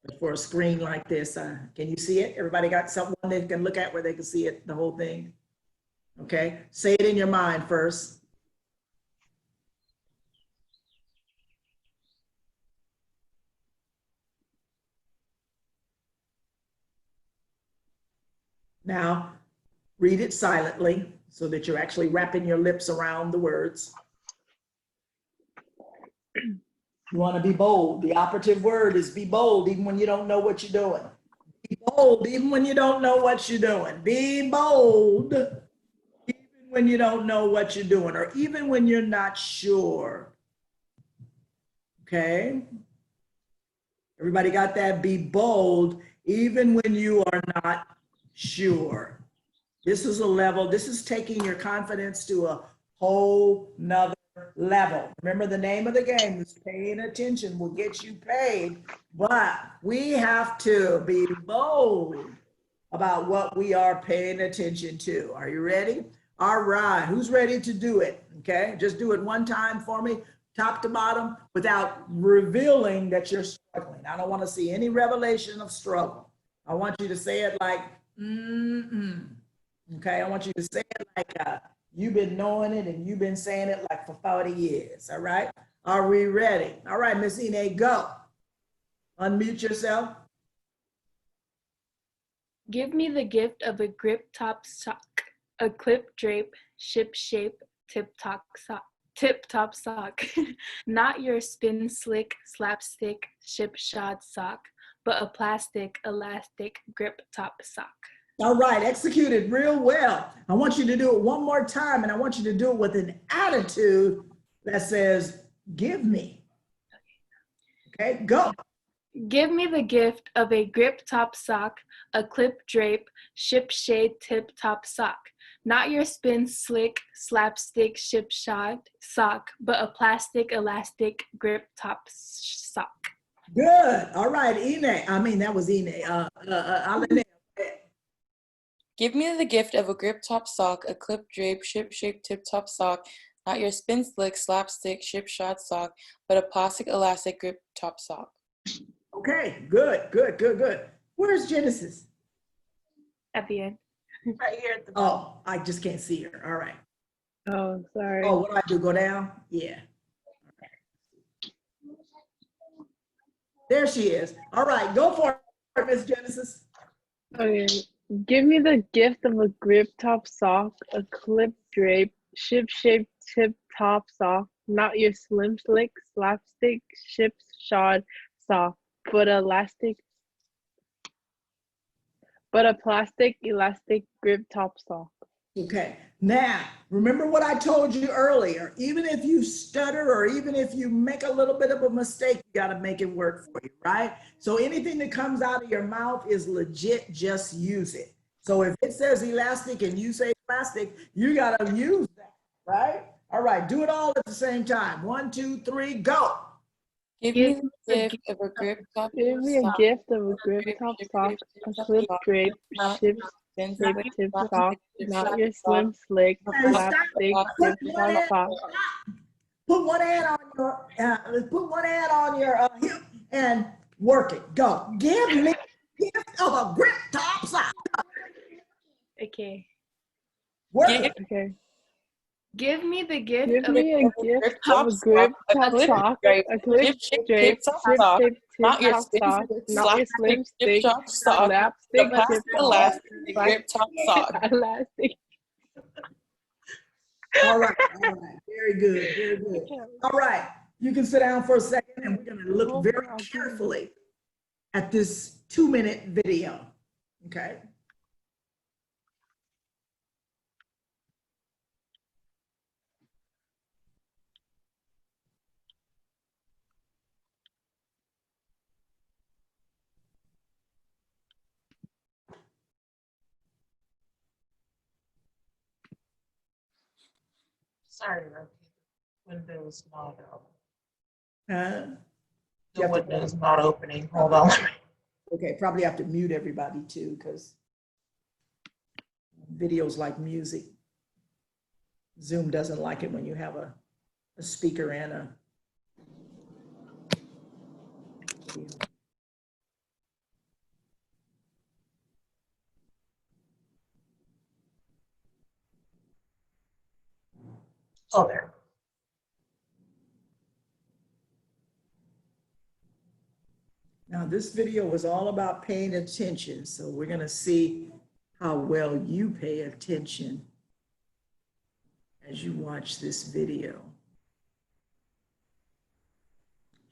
But for a screen like this, can you see it? Everybody got someone they can look at where they can see it, the whole thing? Okay, say it in your mind first. Now, read it silently so that you're actually wrapping your lips around the words. You want to be bold. The operative word is be bold, even when you don't know what you're doing. Be bold, even when you don't know what you're doing. Be bold, even when you don't know what you're doing, or even when you're not sure. Okay? Everybody got that? Be bold, even when you are not sure. This is a level, this is taking your confidence to a whole nother level. Remember, the name of the game is paying attention will get you paid, but we have to be bold about what we are paying attention to. Are you ready? All right, who's ready to do it? Okay, just do it one time for me, top to bottom, without revealing that you're struggling. I don't want to see any revelation of struggle. I want you to say it like, okay, I want you to say it like you've been knowing it and you've been saying it like for 40 years, all right? Are we ready? All right, Miss Ine, go. Unmute yourself. Give me the gift of a grip top sock, a clip drape, ship shape, tip top sock. Not your spin slick, slapstick, ship shod sock, but a plastic, elastic, grip top sock. All right, executed real well. I want you to do it one more time, and I want you to do it with an attitude that says, give me. Okay, go. Give me the gift of a grip top sock, a clip drape, ship shade tip top sock. Not your spin slick, slapstick, ship shod sock, but a plastic, elastic, grip top sock. Good. All right, that was Ine. Alene. Give me the gift of a grip top sock, a clip drape, ship shape tip top sock, not your spin slick, slapstick, ship shot sock, but a plastic elastic grip top sock. Okay, good, good, good, good. Where's Genesis? At the end. Right here at the bottom. Oh, I just can't see her. All right. Oh, sorry. Oh, what do I do? Go down? Yeah. There she is. All right, go for it, Miss Genesis. Okay. Give me the gift of a grip top sock, a clip drape, ship-shaped tip top sock, not your slim slick, slapstick, ship shod sock, but a plastic elastic grip top sock. Okay, now remember what I told you earlier. Even if you stutter or even if you make a little bit of a mistake, you got to make it work for you, right? So anything that comes out of your mouth is legit, just use it. So if it says elastic and you say plastic, you got to use that, right? All right, do it all at the same time. 1, 2, 3, go. Give me the gift of a grip top Give me a sock, gift of a grip top sock, a clip drape, not ship thin shape slick, tip not sock, thin not slick your sock, slim slick, Hey, stop. slapstick Put tip one top hand, sock. put one hand on your, put one hand on your hip and work it. Go. Give me the gift of a grip top sock. Okay. Work Give it. Okay. Give me the gift Give of me a grip gift of top a sock, grip a top clip sock, drape, a clip ship drape, tip top ship sock, shape tip not your top slim sock, slick, not your slim slapstick chip stick, shop sock, the slapstick plastic tip elastic sock, grip top sock. elastic. All right. All right. Very good. Very good. All right. You can sit down for a second and we're going to look very carefully at this 2-minute video. Okay. Sorry, Rocky. Window is not open. You The have to- window is not opening. Hold on. Okay. Probably have to mute everybody too because videos like music. Zoom doesn't like it when you have a speaker and a. Oh, there. Now, this video was all about paying attention, so we're going to see how well you pay attention as you watch this video.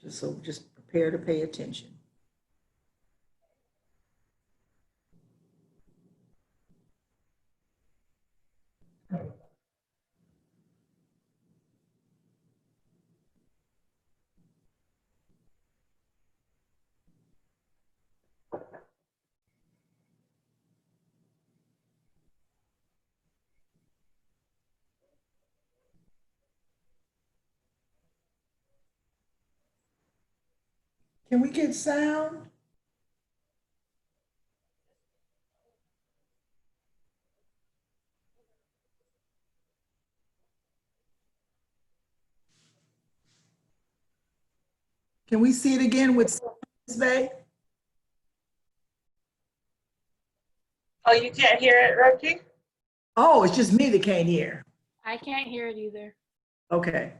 Just prepare to pay attention. Can we get sound? Can we see it again with sound, Bay? Oh, you can't hear it, Rocky? Oh, it's just me that can't hear. I can't hear it either. Okay.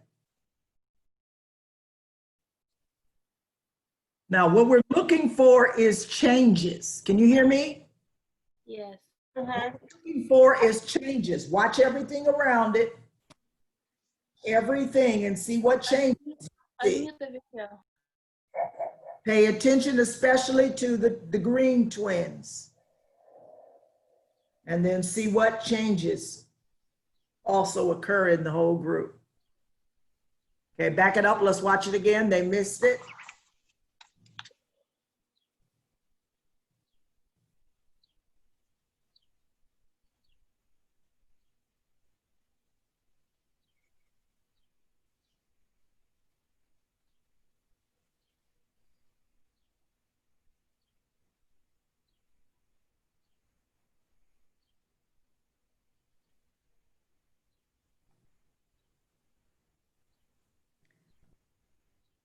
Now, what we're looking for is changes. Can you hear me? Yes. What we're looking for is changes. Watch everything around it, everything, and see what changes. Unmute the video. Pay attention especially to the green twins. And then see what changes also occur in the whole group. Okay, back it up. Let's watch it again. They missed it.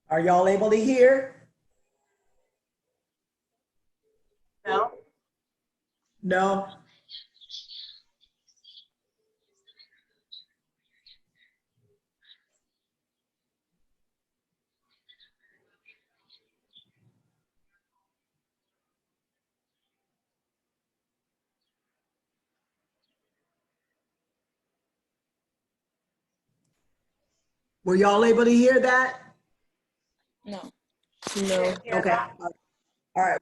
Are y'all able to hear? No? Were y'all able to hear that? No. No. Yeah, Okay. All right,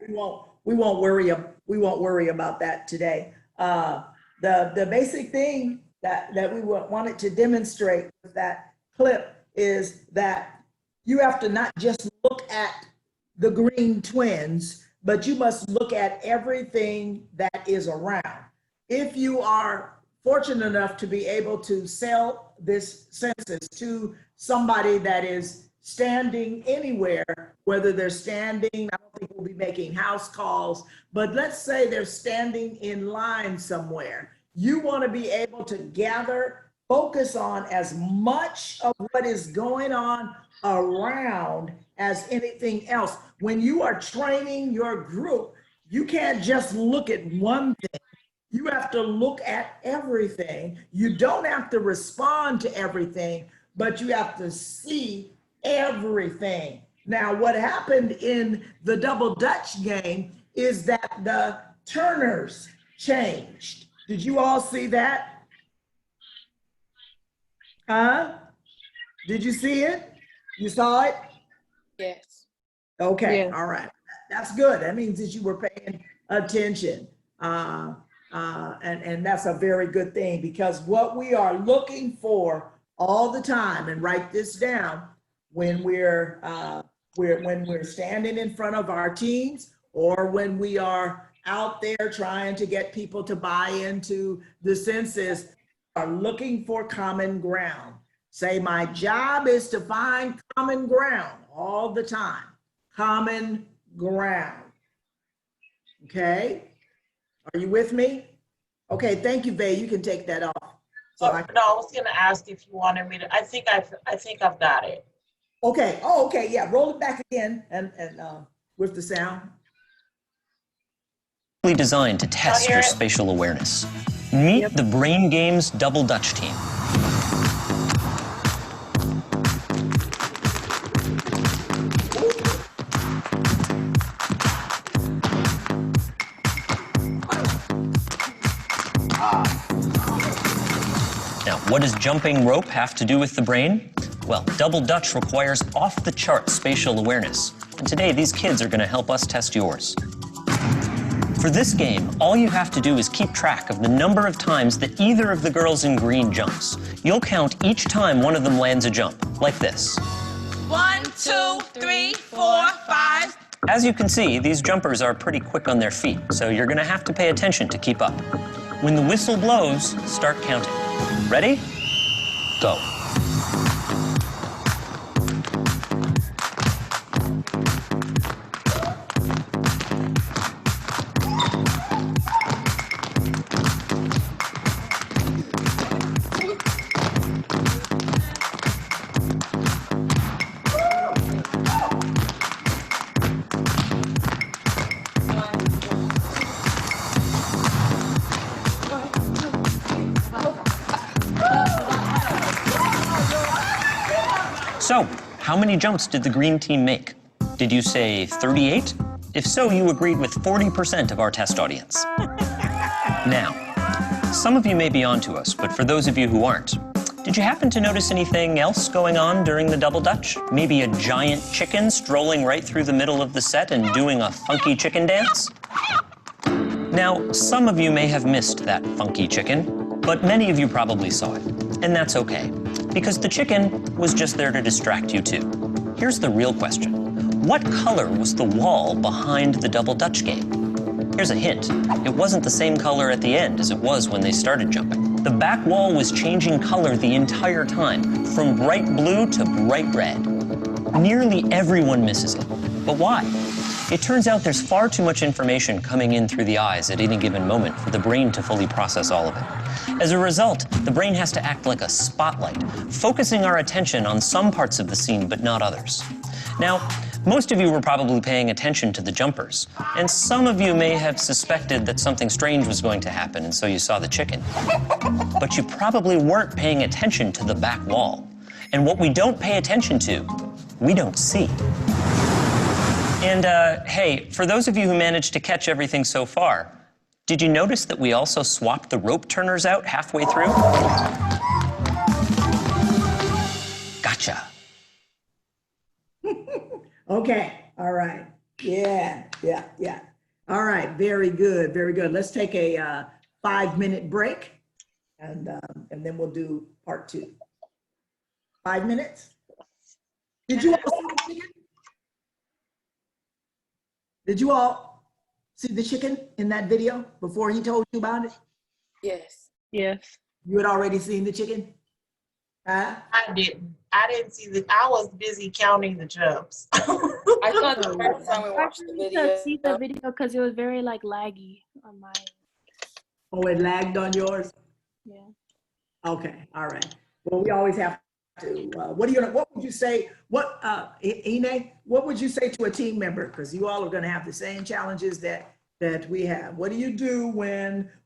we won't worry about that today. The basic thing that we wanted to demonstrate with that clip is that you have to not just look at the green twins, but you must look at everything that is around. If you are fortunate enough to be able to sell this census to somebody that is standing anywhere, whether they're standing, I don't think we'll be making house calls, but let's say they're standing in line somewhere. You want to be able to gather, focus on as much of what is going on around as anything else. When you are training your group, you can't just look at one thing. You have to look at everything. You don't have to respond to everything, but you have to see everything. Now, what happened in the double Dutch game is that the turners changed. Did you all see that? Huh? Did you see it? You saw it? Yes. Okay, Yes. all right. That's good. That means that you were paying attention. And that's a very good thing, because what we are looking for all the time, and write this down, when we're standing in front of our teams, or when we are out there trying to get people to buy into the census, are looking for common ground. Say, my job is to find common ground all the time. Common ground. Okay? Are you with me? Okay, thank you, Vay. You can take that off. So No, I was gonna ask if you wanted me to, I think I've got it. okay. Oh, okay. Yeah. Roll it back again and with the sound. Designed to test your spatial awareness. Meet the Brain Games Double Dutch team. Now, what does jumping rope have to do with the brain? Well, Double Dutch requires off-the-chart spatial awareness, and today these kids are going to help us test yours. For this game, all you have to do is keep track of the number of times that either of the girls in green jumps. You'll count each time one of them lands a jump, like this. 1, 2, 3, 4, 5. As you can see, these jumpers are pretty quick on their feet, so you're going to have to pay attention to keep up. When the whistle blows, start counting. Ready? Go. So, how many jumps did the green team make? Did you say 38? If so, you agreed with 40% of our test audience. Now, some of you may be onto us, but for those of you who aren't, did you happen to notice anything else going on during the double Dutch? Maybe a giant chicken strolling right through the middle of the set and doing a funky chicken dance? Now, some of you may have missed that funky chicken, but many of you probably saw it, and that's okay, because the chicken was just there to distract you too. Here's the real question. What color was the wall behind the double Dutch game? Here's a hint. It wasn't the same color at the end as it was when they started jumping. The back wall was changing color the entire time, from bright blue to bright red. Nearly everyone misses it. But why? It turns out there's far too much information coming in through the eyes at any given moment for the brain to fully process all of it. As a result, the brain has to act like a spotlight, focusing our attention on some parts of the scene but not others. Now, Most of you were probably paying attention to the jumpers, and some of you may have suspected that something strange was going to happen, and so you saw the chicken. But you probably weren't paying attention to the back wall. And what we don't pay attention to, we don't see. And hey, for those of you who managed to catch everything so far, did you notice that we also swapped the rope turners out halfway through? Gotcha. Okay, all right. Yeah. All right, very good, very good. Let's take a 5-minute break and then we'll do part 2. 5 minutes? Did you all see the chicken? Did you all see the chicken in that video before he told you about it? Yes. Yes. You had already seen the chicken? Huh? I didn't see I was busy counting the jumps. I thought the first time we watched the video. See the video because it was very like laggy on my. Oh, it lagged on yours? Yeah. Okay, all right. Well, we always have to, what would you say, Ine, what would you say to a team member? Because you all are gonna have the same challenges that we have. What do you do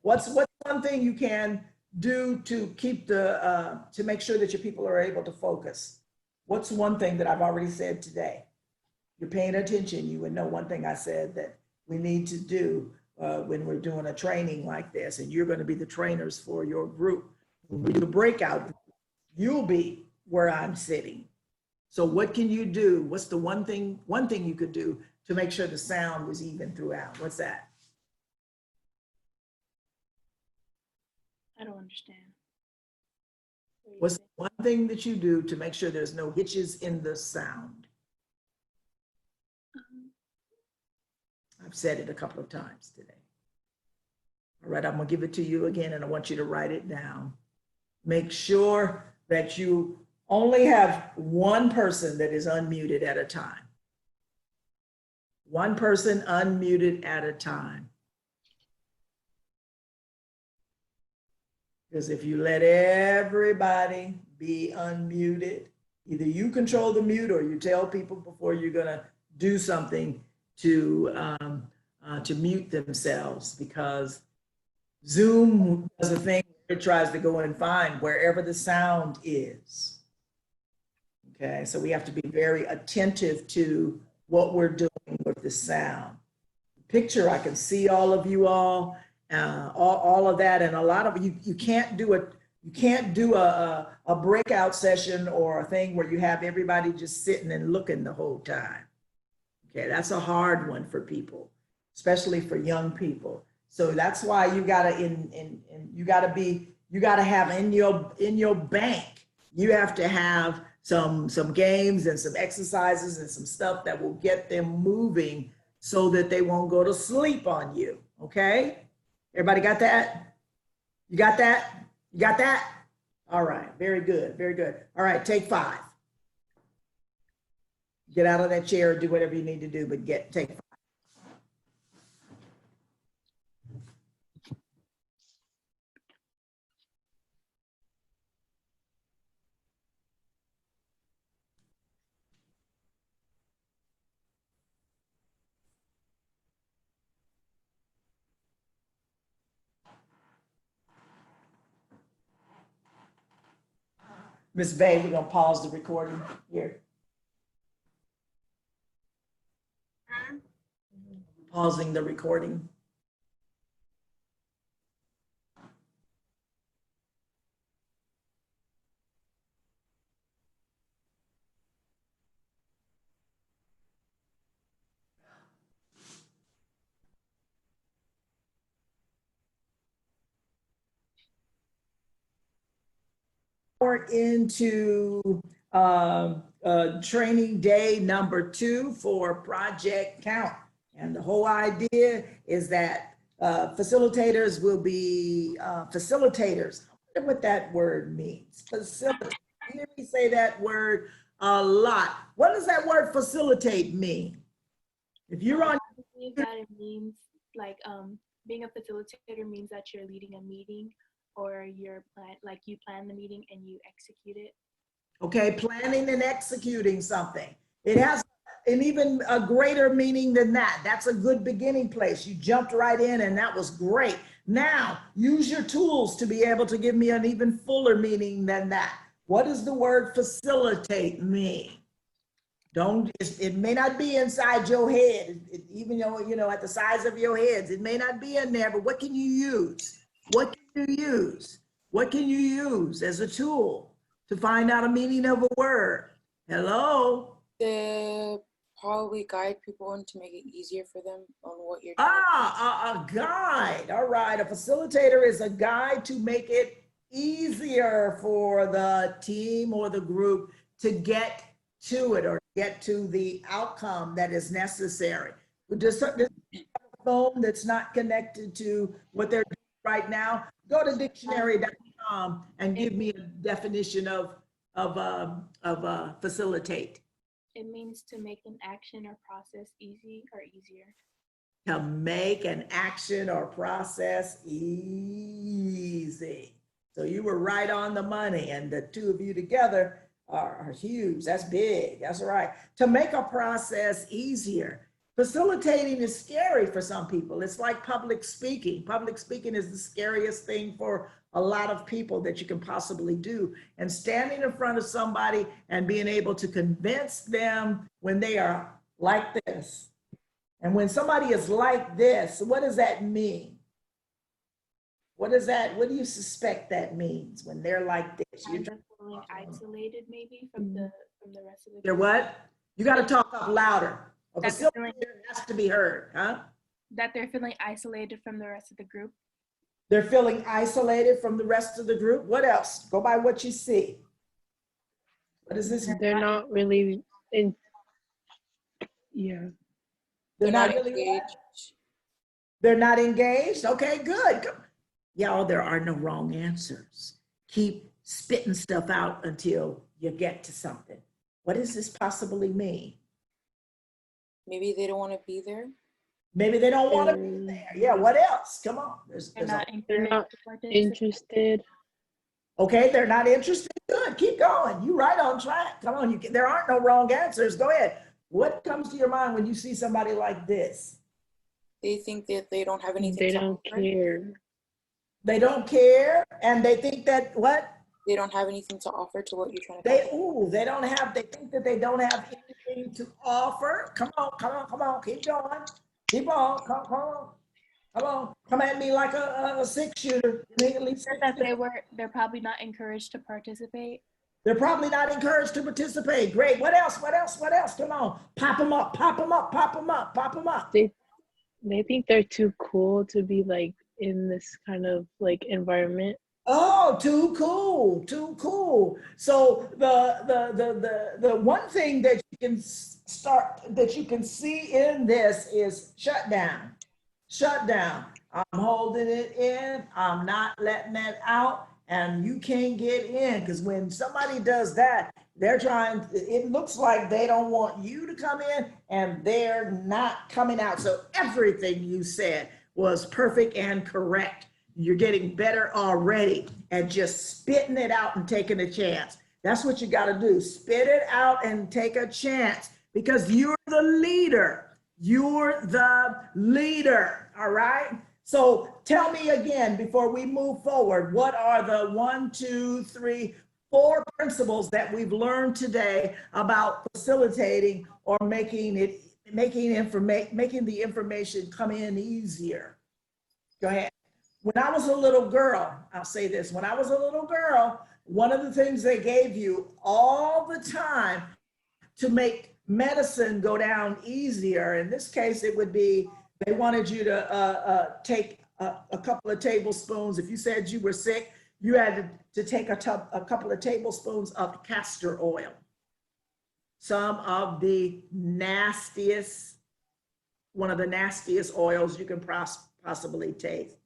what's one thing you can do to keep to make sure that your people are able to focus? What's one thing that I've already said today? You're paying attention, you would know one thing I said that we need to do when we're doing a training like this, and you're gonna be the trainers for your group. When we do a breakout, you'll be where I'm sitting. So what can you do? What's the one thing you could do to make sure the sound was even throughout? What's that? I don't understand. What's the one thing that you do to make sure there's no hitches in the sound? I've said it a couple of times today. All right, I'm gonna give it to you again and I want you to write it down. Make sure that you only have one person that is unmuted at a time. One person unmuted at a time. Because if you let everybody be unmuted, either you control the mute or you tell people before you're gonna do something to mute themselves, because Zoom does a thing where it tries to go and find wherever the sound is. Okay, so we have to be very attentive to what we're doing with the sound. Picture, I can see all of you all of that, and a lot of you can't do a breakout session or a thing where you have everybody just sitting and looking the whole time. Okay, that's a hard one for people, especially for young people. So that's why you gotta have in your bank, you have to have some games and some exercises and some stuff that will get them moving so that they won't go to sleep on you. Okay? Everybody got that? You got that? You got that? All right, very good, very good. All right, take 5. Get out of that chair, do whatever you need to do, but take 5. Ms. Vay, we're gonna pause the recording here. Pausing the recording. Into training day number 2 for Project Count. And the whole idea is that facilitators will be facilitators. I wonder what that word means. Facilitate. You hear me say that word a lot. What does that word facilitate mean? If you're on, I believe that it means like being a facilitator means that you're leading a meeting, or you plan the meeting and you execute it. okay, planning and executing something. It has and even a greater meaning than that. That's a good beginning place. You jumped right in and that was great. Now, use your tools to be able to give me an even fuller meaning than that. What does the word facilitate mean? It may not be inside your head, even though, at the size of your heads, it may not be in there, but what can you use? What can you use? What can you use as a tool to find out a meaning of a word? Hello? To probably guide people and to make it easier for them on what you're doing. A guide. All right. A facilitator is a guide to make it easier for the team or the group to get to it or get to the outcome that is necessary. There's a phone that's not connected to what they're doing right now. Go to dictionary.com and give me a definition of facilitate. It means to make an action or process easy or easier. To make an action or process easy. So you were right on the money, and the two of you together are huge. That's big. That's right. To make a process easier. Facilitating is scary for some people. It's like public speaking. Public speaking is the scariest thing for a lot of people that you can possibly do. And standing in front of somebody and being able to convince them when they are like this. And when somebody is like this, what does that mean? What do you suspect that means when they're like this? You're feeling isolated maybe from the rest of the group. You're what? You got to talk up louder. A That's facilitator has to be heard, huh? That they're feeling isolated from the rest of the group. They're feeling isolated from the rest of the group. What else? Go by what you see. What is this? They're not really in. Yeah. They're not really engaged. They're not engaged? Okay, good. Y'all, there are no wrong answers. Keep spitting stuff out until you get to something. What does this possibly mean? Maybe they don't want to be there. Maybe they don't want to be there. Yeah, what else? Come on. They're not interested. Okay, they're not interested. Good, keep going. You're right on track. Come on, there aren't no wrong answers. Go ahead. What comes to your mind when you see somebody like this? They think that they don't have anything They to don't offer. care. They don't care, and they think that what? They don't have anything to offer to what you're trying to They think that they don't have anything to offer. Come on, keep going. Keep on, come on. Come at me like a six shooter. They're probably not encouraged to participate. They're probably not encouraged to participate. Great. What else? Come on. Pop them up. They think they're too cool to be like in this kind of like environment. Oh, too cool. So the one thing that you can see in this is shut down. I'm holding it in. I'm not letting it out. And you can't get in, because when somebody does that, it looks like they don't want you to come in and they're not coming out. So everything you said was perfect and correct. You're getting better already at just spitting it out and taking a chance. That's what you got to do. Spit it out and take a chance, because you're the leader. All right? So tell me again, before we move forward, what are the 1, 2, 3, 4 principles that we've learned today about facilitating or making the information come in easier? Go ahead. When I was a little girl, I'll say this, when I was a little girl, one of the things they gave you all the time to make medicine go down easier, in this case, it would be, they wanted you to take a couple of tablespoons. If you said you were sick, you had to take a couple of tablespoons of castor oil. Some of the nastiest, one of the nastiest oils you can possibly take.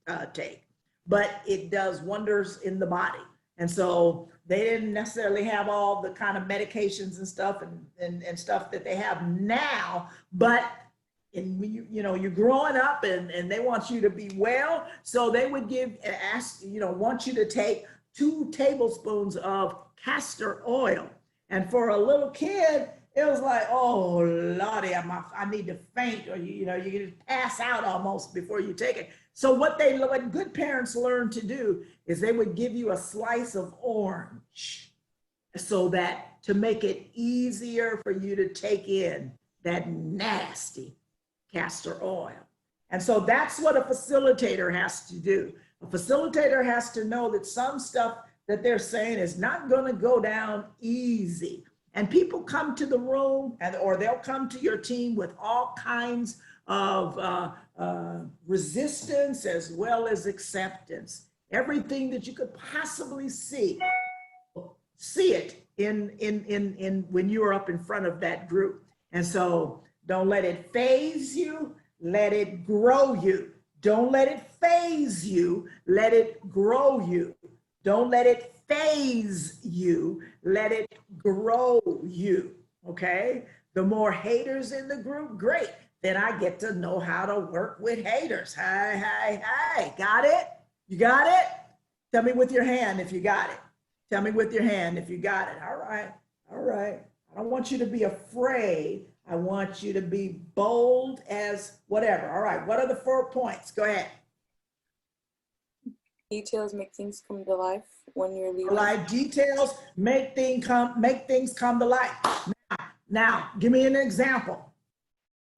But it does wonders in the body. And so they didn't necessarily have all the kind of medications and stuff and stuff that they have now, but you're growing up and they want you to be well. So they would want you to take 2 tablespoons of castor oil. And for a little kid, It was like, oh Lordy, I need to faint, or you can pass out almost before you take it. So what good parents learn to do is they would give you a slice of orange, so that to make it easier for you to take in that nasty castor oil. And so that's what a facilitator has to do. A facilitator has to know that some stuff that they're saying is not going to go down easy. And people come to the room, or they'll come to your team with all kinds of resistance as well as acceptance. Everything that you could possibly see it in when you are up in front of that group. And so don't let it phase you, let it grow you. Don't let it phase you, let it grow you. Don't let it phase you, let it grow you, okay? The more haters in the group, great. Then I get to know how to work with haters. Hey, got it? You got it? Tell me with your hand if you got it. Tell me with your hand if you got it. All right. I don't want you to be afraid. I want you to be bold as whatever. All right, what are the 4 points? Go ahead. Details make things come to life when you're leading. Like details make things come to life. Now, give me an example.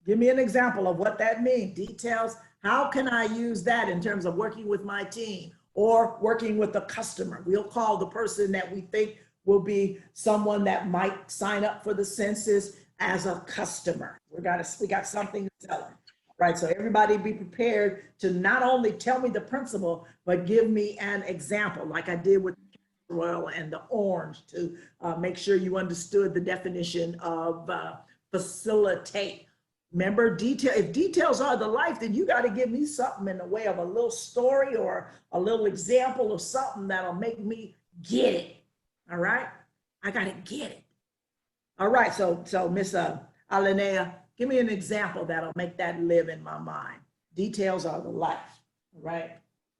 Give me an example of what that means. Details, how can I use that in terms of working with my team or working with a customer? We'll call the person that we think will be someone that might sign up for the census as a customer. We got something to tell them, right? So everybody be prepared to not only tell me the principle, but give me an example, like I did with the oil and the orange, to make sure you understood the definition of facilitate. Remember, if details are the life, then you got to give me something in the way of a little story or a little example of something that'll make me get it. All right, I got to get it. All right, so Miss Alinea, give me an example that'll make that live in my mind. Details are the life, right,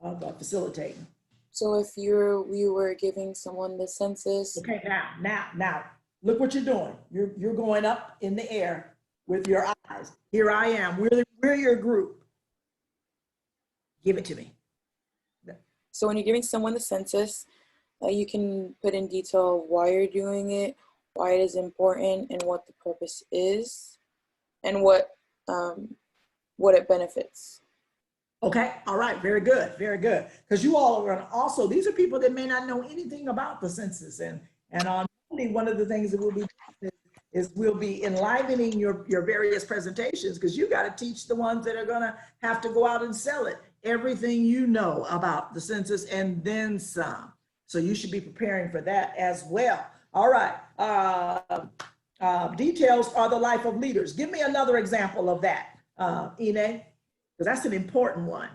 of facilitating. So if you were giving someone the census. Okay, now, look what you're doing. You're going up in the air with your eyes. Here I am. We're your group. Give it to me. So when you're giving someone the census, you can put in detail why you're doing it, why it is important, and what the purpose is, and what it benefits. Okay, all right, very good, very good. Because you all are going to also, these are people that may not know anything about the census, and on Monday, one of the things that we'll be doing is we'll be enlivening your various presentations, because you got to teach the ones that are going to have to go out and sell it everything you know about the census and then some. So you should be preparing for that as well. All right. Details are the life of leaders. Give me another example of that, Ine, because that's an important one.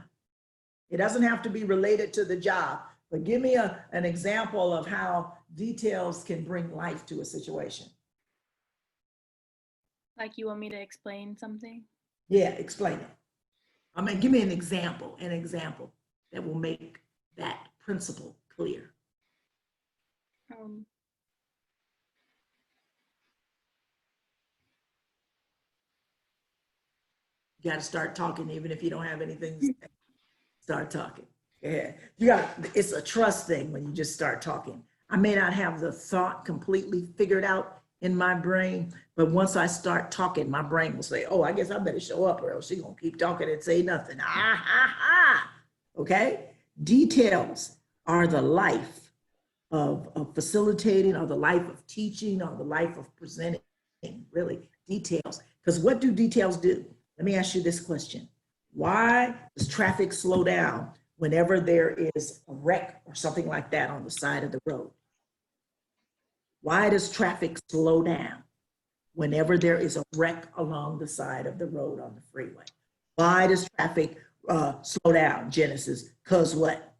It doesn't have to be related to the job, but give me an example of how details can bring life to a situation. Like, you want me to explain something? Yeah, explain it. I mean, give me an example that will make that principle clear. You got to start talking, even if you don't have anything to say. Start talking. Yeah, it's a trust thing when you just start talking. I may not have the thought completely figured out in my brain, but once I start talking, my brain will say, oh, I guess I better show up, or else she's gonna keep talking and say nothing. Okay? Details are the life of facilitating, or the life of teaching, or the life of presenting, really, details. Because what do details do? Let me ask you this question. Why does traffic slow down whenever there is a wreck or something like that on the side of the road? Why does traffic slow down whenever there is a wreck along the side of the road on the freeway? Why does traffic slow down, Genesis? Because what?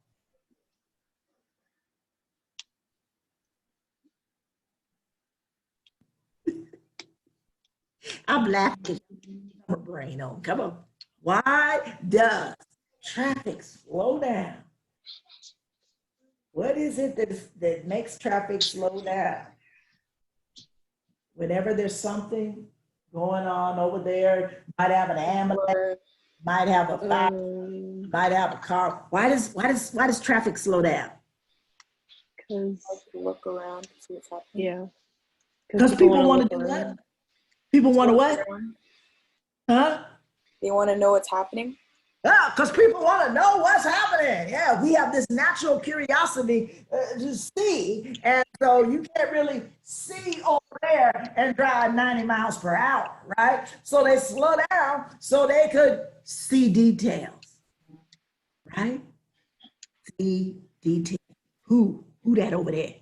I'm laughing. My brain on. Come on. Why does traffic slow down? What is it that makes traffic slow down? Whenever there's something going on over there, might have an ambulance, Or might have a fire, Um, might have a car. Why does traffic slow down? cause look around, see what's happening. yeah, Because people wanna want look to do around. what? People want to Look what? around. Huh? They want to know what's happening. Yeah, because people want to know what's happening. Yeah, we have this natural curiosity to see. And so you can't really see over there and drive 90 miles per hour, right? So they slow down so they could see details, right? See details. Who that over there?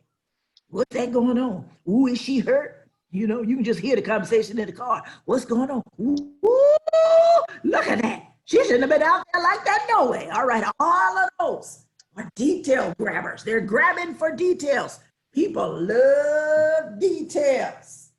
What's that going on? Ooh, is she hurt? You know, you can just hear the conversation in the car. What's going on? Ooh, look at that. She shouldn't have been out there like that no way. All right, all of those are detail grabbers. They're grabbing for details. People love details.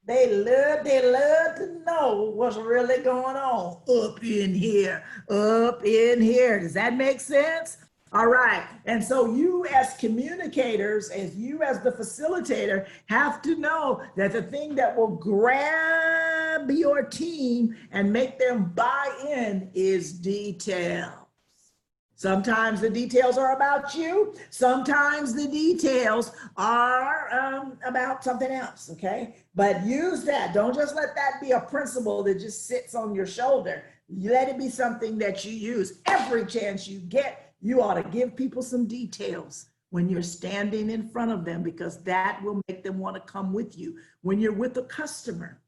They love to know what's really going on up in here, up in here. Does that make sense? All right. And so you as communicators, as you as the facilitator, have to know that the thing that will grab your team and make them buy in is details. Sometimes the details are about you. Sometimes the details are about something else, okay? But use that. Don't just let that be a principle that just sits on your shoulder. Let it be something that you use every chance you get. You ought to give people some details when you're standing in front of them, because that will make them want to come with you. When you're with a customer,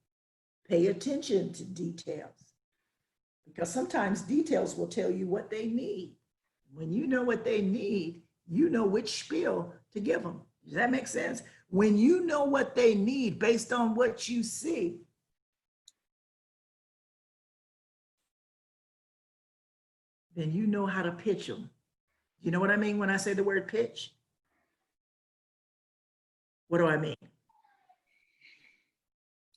pay attention to details, because sometimes details will tell you what they need. When you know what they need, you know which spiel to give them. Does that make sense? When you know what they need based on what you see, then you know how to pitch them. You know what I mean when I say the word pitch? What do I mean?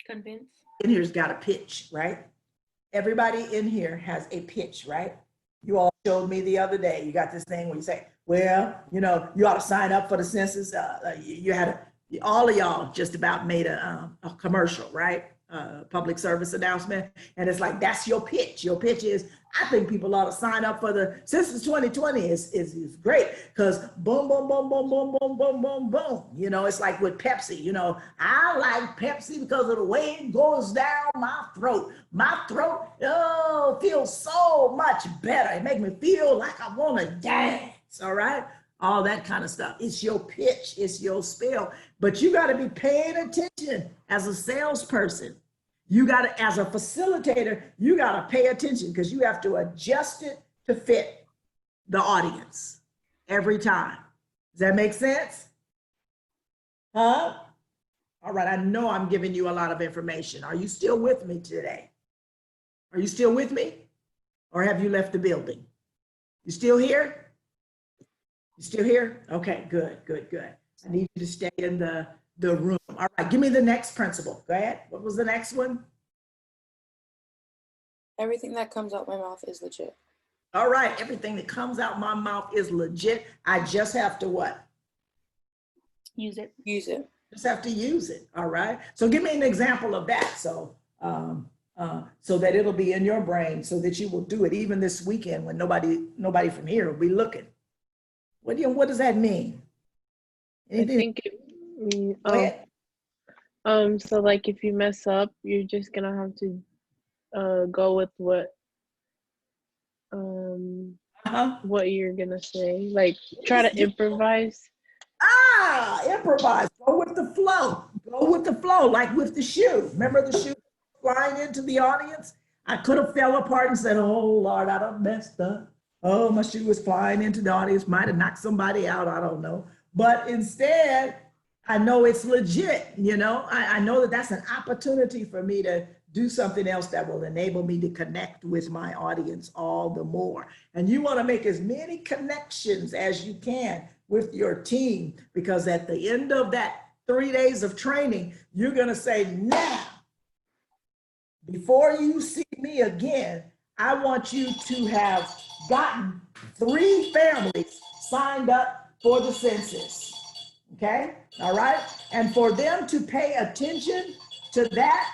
Convince. In here's got a pitch, right? Everybody in here has a pitch, right? You all showed me the other day. You got this thing where you say, well, you know, you ought to sign up for the census. You had all of y'all just about made a commercial, right? Public service announcement. And it's like, that's your pitch. Your pitch is, I think people ought to sign up for the Census 2020 is great, because boom, boom, boom, boom, boom, boom, boom, boom, boom. You know, it's like with Pepsi, you know, I like Pepsi because of the way it goes down my throat. My throat, feels so much better. It makes me feel like I want to dance, all right? All that kind of stuff. It's your pitch, it's your spell. But you got to be paying attention as a salesperson. You got to, as a facilitator, you got to pay attention, because you have to adjust it to fit the audience every time. Does that make sense? Huh? All right, I know I'm giving you a lot of information. Are you still with me today? Are you still with me? Or have you left the building? You still here? You still here? Okay, good, good, good. I need you to stay in the room. All right, give me the next principle. Go ahead. What was the next one? Everything that comes out my mouth is legit. All right, everything that comes out my mouth is legit. I just have to what? Use it. Use it. Just have to use it. All right. So give me an example of that. So so that it'll be in your brain, so that you will do it even this weekend when nobody from here will be looking. What does that mean? Anything? I think it means, Go ahead. so like if you mess up, you're just gonna have to go with what you're gonna say. Like try to improvise. Improvise. Go with the flow. Go with the flow, like with the shoe. Remember the shoe flying into the audience? I could have fell apart and said, oh, Lord, I done messed up. Oh, my shoe was flying into the audience. Might have knocked somebody out. I don't know. But instead, I know it's legit. You know, I know that that's an opportunity for me to do something else that will enable me to connect with my audience all the more. And you want to make as many connections as you can with your team, because at the end of that 3 days of training, you're going to say, now, before you see me again, I want you to have gotten 3 families signed up for the census. Okay? All right? And for them to pay attention to that,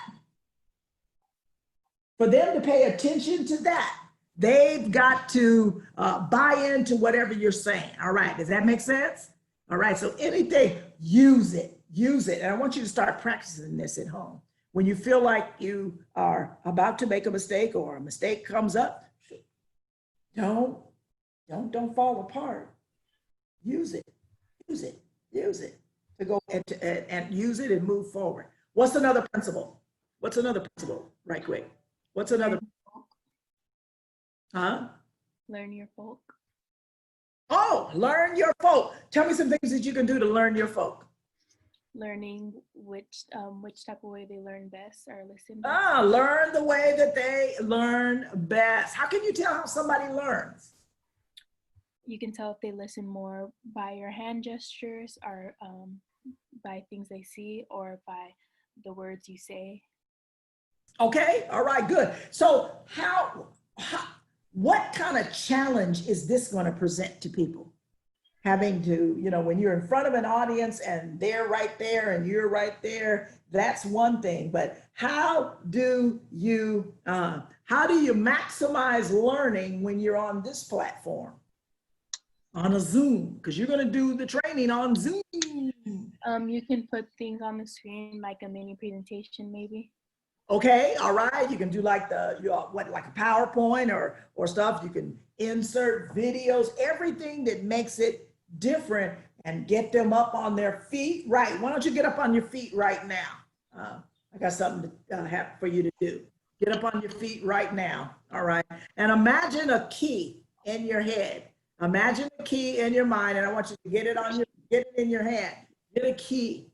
for them to pay attention to that, they've got to buy into whatever you're saying. All right, does that make sense? All right, so anything, use it, use it. And I want you to start practicing this at home. When you feel like you are about to make a mistake or a mistake comes up, don't fall apart. Use it, use it, use it to go and use it and move forward. What's another principle? What's another principle, right quick? What's another? Huh? Learn your folk. Oh, learn your folk. Tell me some things that you can do to learn your folk. Learning which type of way they learn best or listen best. Ah, learn the way that they learn best. How can you tell how somebody learns? You can tell if they listen more by your hand gestures or by things they see or by the words you say. Okay, all right, good. So what kind of challenge is this going to present to people? Having to, when you're in front of an audience and they're right there and you're right there, that's one thing. But how do you maximize learning when you're on this platform? On a Zoom, because you're going to do the training on Zoom. You can put things on the screen like a mini presentation, maybe. Okay, all right. You can do like like a PowerPoint or stuff. You can insert videos, everything that makes it different, and get them up on their feet. Right. Why don't you get up on your feet right now? I got something to have for you to do. Get up on your feet right now. All right. And imagine a key in your head. Imagine a key in your mind, and I want you to get it in your hand. Get a key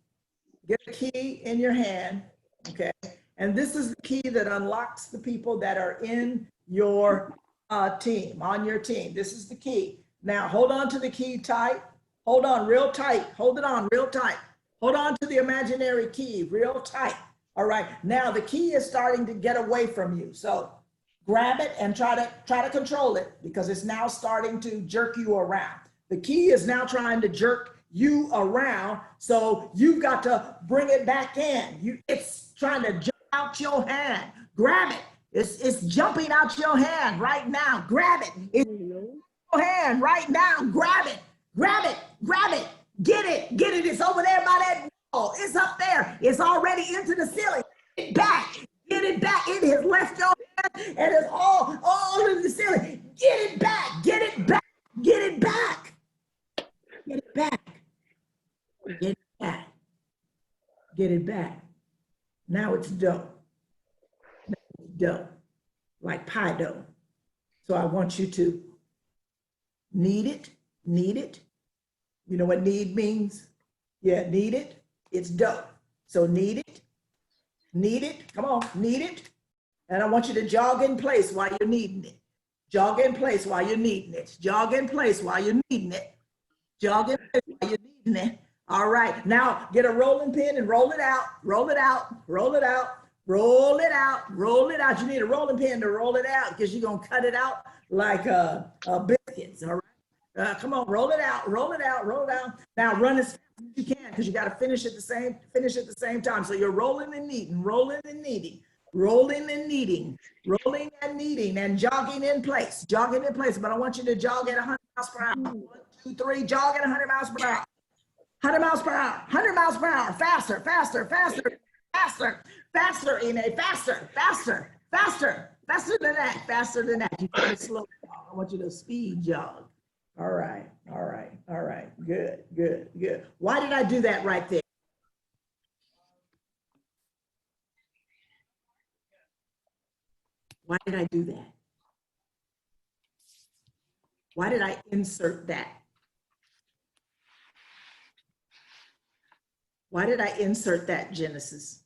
in your hand, okay? And this is the key that unlocks the people that are in your team, on your team. This is the key. Now, hold on to the key tight. Hold on real tight. Hold it on real tight. Hold on to the imaginary key real tight. All right, now the key is starting to get away from you. So grab it and try to control it, because it's now starting to jerk you around. The key is now trying to jerk you around, so you've got to bring it back in. It's trying to jump out your hand. Grab it. It's jumping out your hand right now. Grab it. It's your hand right now. Grab it. Grab it. Grab it. Get it. Get it. It's over there by that wall. It's up there. It's already into the ceiling. Get it back. Get it back. It has left your hand and it's all in the ceiling. Get it back. Get it back. Get it back. Get it back. Get it back. Get it back. Now it's dough. Now it's dough, like pie dough. So I want you to knead it. Knead it. You know what knead means? Yeah, knead it. It's dough. So knead it. Knead it. Come on, knead it. And I want you to jog in place while you're kneading it. Jog in place while you're kneading it. Jog in place while you're kneading it. Jog in place while you're kneading it. All right, now get a rolling pin and roll it out, roll it out, roll it out, roll it out, roll it out. You need a rolling pin to roll it out because you're gonna cut it out like biscuits, all right? Come on, roll it out, roll it out, roll it out. Now run as fast as you can because you gotta finish at the same time. So you're rolling and kneading, rolling and kneading, rolling and kneading, rolling and kneading, and jogging in place, but I want you to jog at 100 miles per hour. 1, 2, 3, jog at 100 miles per hour. 100 miles per hour, 100 miles per hour, faster, faster, faster, faster, faster, Ine, faster, faster, faster, faster than that, faster than that. You can't slow down. I want you to speed jog. All right, all right, all right, good, good, good. Why did I do that right there? Why did I do that? Why did I insert that? Why did I insert that, Genesis?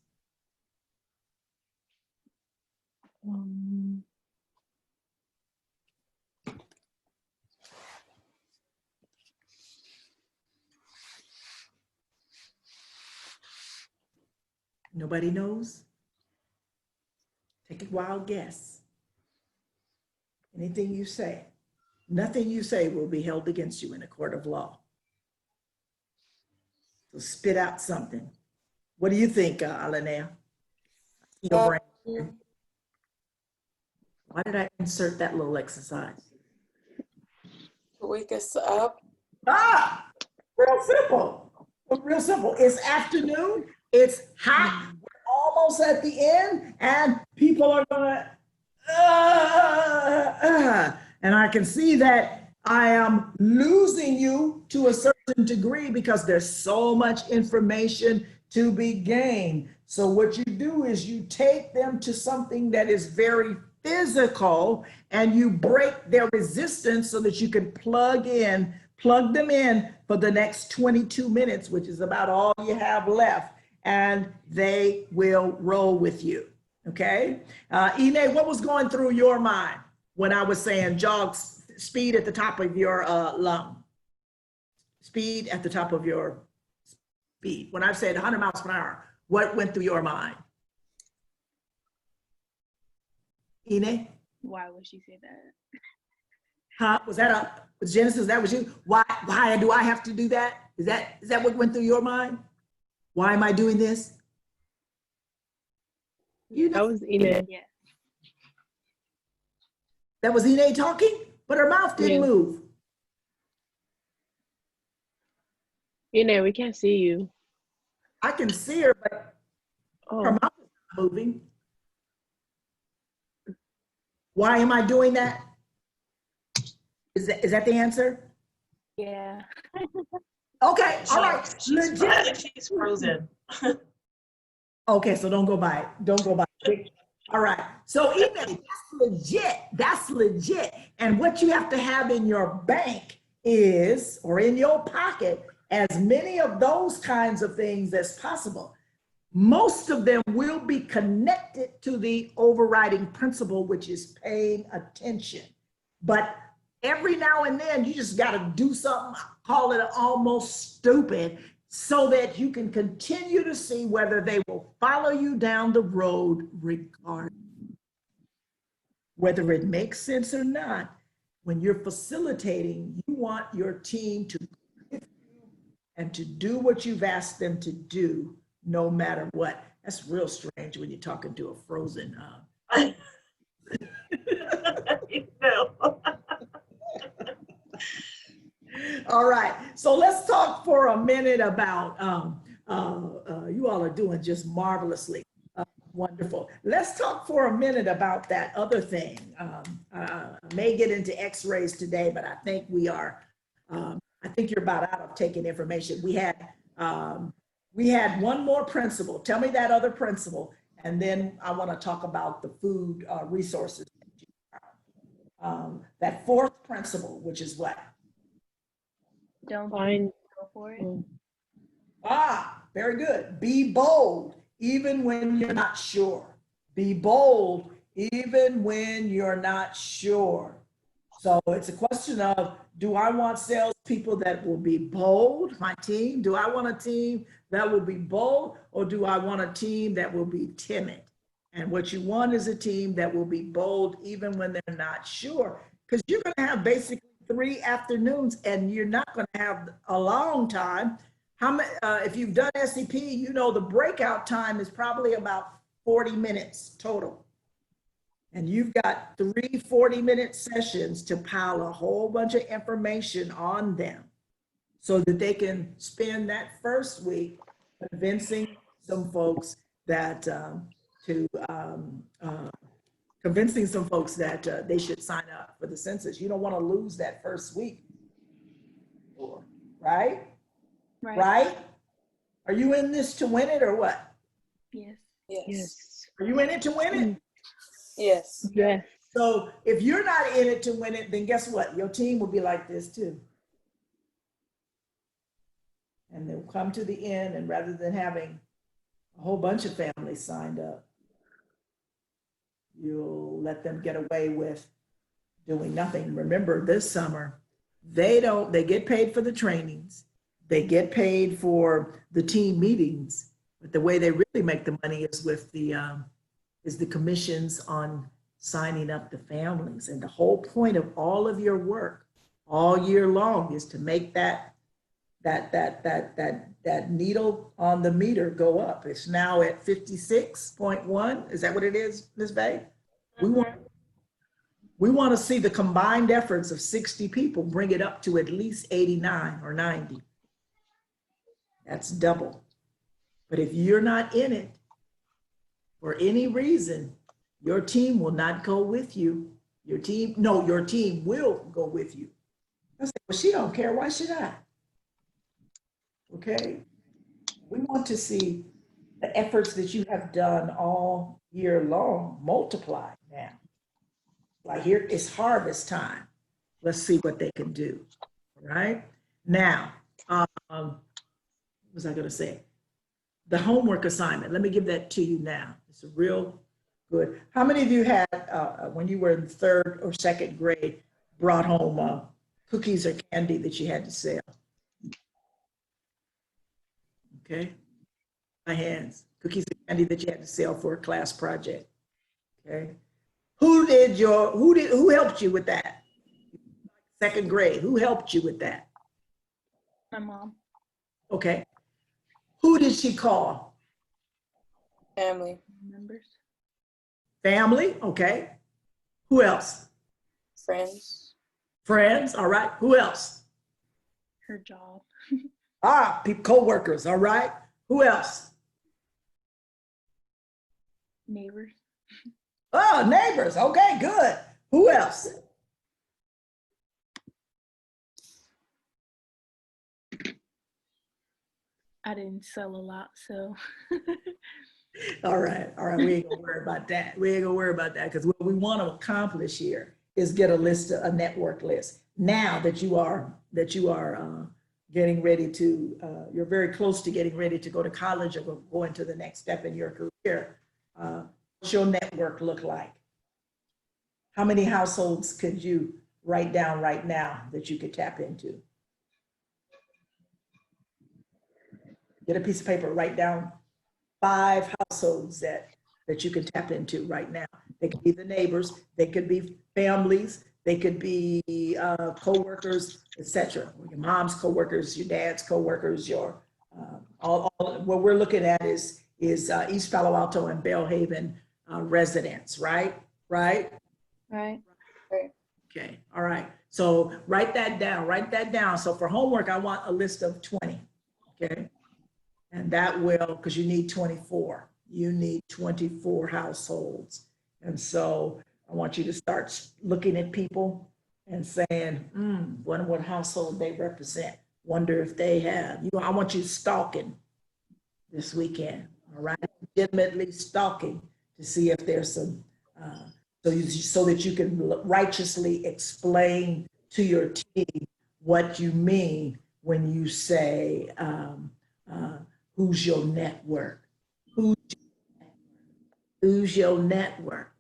Nobody knows? Take a wild guess. Anything you say, nothing you say will be held against you in a court of law. So spit out something. What do you think, Alanea? Your brain. Why did I insert that little exercise? To wake us up. Ah, real simple. Real simple. It's afternoon. It's hot. We're almost at the end, and people are going, and I can see that I am losing you to a certain degree because there's so much information to be gained. So what you do is you take them to something that is very physical and you break their resistance so that you can plug them in for the next 22 minutes, which is about all you have left, and they will roll with you. Okay. Ine, what was going through your mind when I was saying jog speed at the top of your lung? Speed at the top of your speed. When I've said 100 miles per hour, what went through your mind? Ine? Why would she say that? Huh? Was Genesis, that was you? Why do I have to do that? Is that what went through your mind? Why am I doing this? You know, That was Ine. Yeah. that was Ine talking, but her mouth didn't Yeah. move. Ine, we can't see you. I can see her, but her Oh, mouth is not moving. Why am I doing that? Is that the answer? Yeah. Okay, all right. Legit. She's frozen. Okay, so don't go by it. Don't go by it. All right. So Ine, that's legit. That's legit. And what you have to have in your bank is, or in your pocket, as many of those kinds of things as possible. Most of them will be connected to the overriding principle, which is paying attention. But every now and then, you just got to do something, call it almost stupid, so that you can continue to see whether they will follow you down the road regardless. Whether it makes sense or not, when you're facilitating, you want your team to and to do what you've asked them to do, no matter what. That's real strange when you're talking to a frozen. You know. All right, so let's talk for a minute about, you all are doing just marvelously wonderful. Let's talk for a minute about that other thing. I may get into x-rays today, but I think we are, I think you're about out of taking information. We had one more principle. Tell me that other principle, and then I want to talk about the food resources. That fourth principle, which is what? Don't fine. go for it. Very good. Be bold, even when you're not sure. Be bold, even when you're not sure. So it's a question of, do I want salespeople that will be bold, my team? Do I want a team that will be bold, or do I want a team that will be timid? And what you want is a team that will be bold even when they're not sure, because you're going to have basically 3 afternoons and you're not going to have a long time. How many, if you've done SEP, you know the breakout time is probably about 40 minutes total. And you've got 3 40-minute sessions to pile a whole bunch of information on them so that they can spend that first week convincing some folks that they should sign up for the census. You don't want to lose that first week, right? Right? Are you in this to win it or what? Yes. Yes. Are you in it to win it? Yes. Yes. So if you're not in it to win it, then guess what? Your team will be like this too. And they'll come to the end, and rather than having a whole bunch of families signed up, you'll let them get away with doing nothing. Remember, this summer, they get paid for the trainings, they get paid for the team meetings, but the way they really make the money is with the commissions on signing up the families. And the whole point of all of your work all year long is to make that that needle on the meter go up. It's now at 56.1. Is that what it is, Ms. Bay? We want to see the combined efforts of 60 people bring it up to at least 89 or 90. That's double. But if you're not in it for any reason, your team will not go with you. Your team will go with you. I say, well, she don't care. Why should I? Okay. We want to see the efforts that you have done all year long multiplied now. Like here, it's harvest time. Let's see what they can do. All right. Now, what was I going to say? The homework assignment. Let me give that to you now. It's a real good. How many of you had, when you were in third or second grade, brought home cookies or candy that you had to sell? Okay. My hands. Cookies and candy that you had to sell for a class project. Okay. Who helped you with that? Second grade. Who helped you with that? My mom. Okay. Who did she call? Family Members. Family. Okay. Who else? friends. Friends. All right. Who else? Her job. Co-workers. All right. Who else? Neighbors. Oh, neighbors. Okay, good. Who else? I didn't sell a lot, so. All right. We ain't gonna worry about that. We ain't gonna worry about that because what we want to accomplish here is get a network list. Now that you are getting ready to, you're very close to getting ready to go to college or go into the next step in your career. What's your network look like? How many households could you write down right now that you could tap into? Get a piece of paper, write down 5 households that you can tap into right now. They could be the neighbors, they could be families, they could be co-workers, etc. Your mom's co-workers, your dad's co-workers, your all what we're looking at is East Palo Alto and Bellhaven residents, right? Right. Okay, all right. So write that down. So for homework, I want a list of 20, okay? And that will, because you need 24. You need 24 households. And so I want you to start looking at people and saying, wonder what household they represent. Wonder if they have, I want you stalking this weekend, all right? Legitimately stalking to see if there's some, so that you can righteously explain to your team what you mean when you say, who's your network? Who's your network?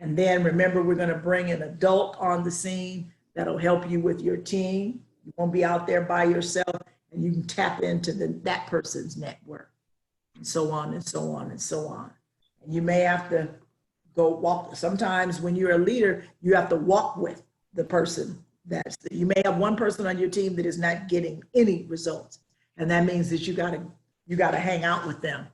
And then remember, we're going to bring an adult on the scene that'll help you with your team. You won't be out there by yourself, and you can tap into that person's network, and so on and so on and so on. And you may have to go walk. Sometimes when you're a leader, you have to walk with the person you may have one person on your team that is not getting any results. And that means that you got to hang out with them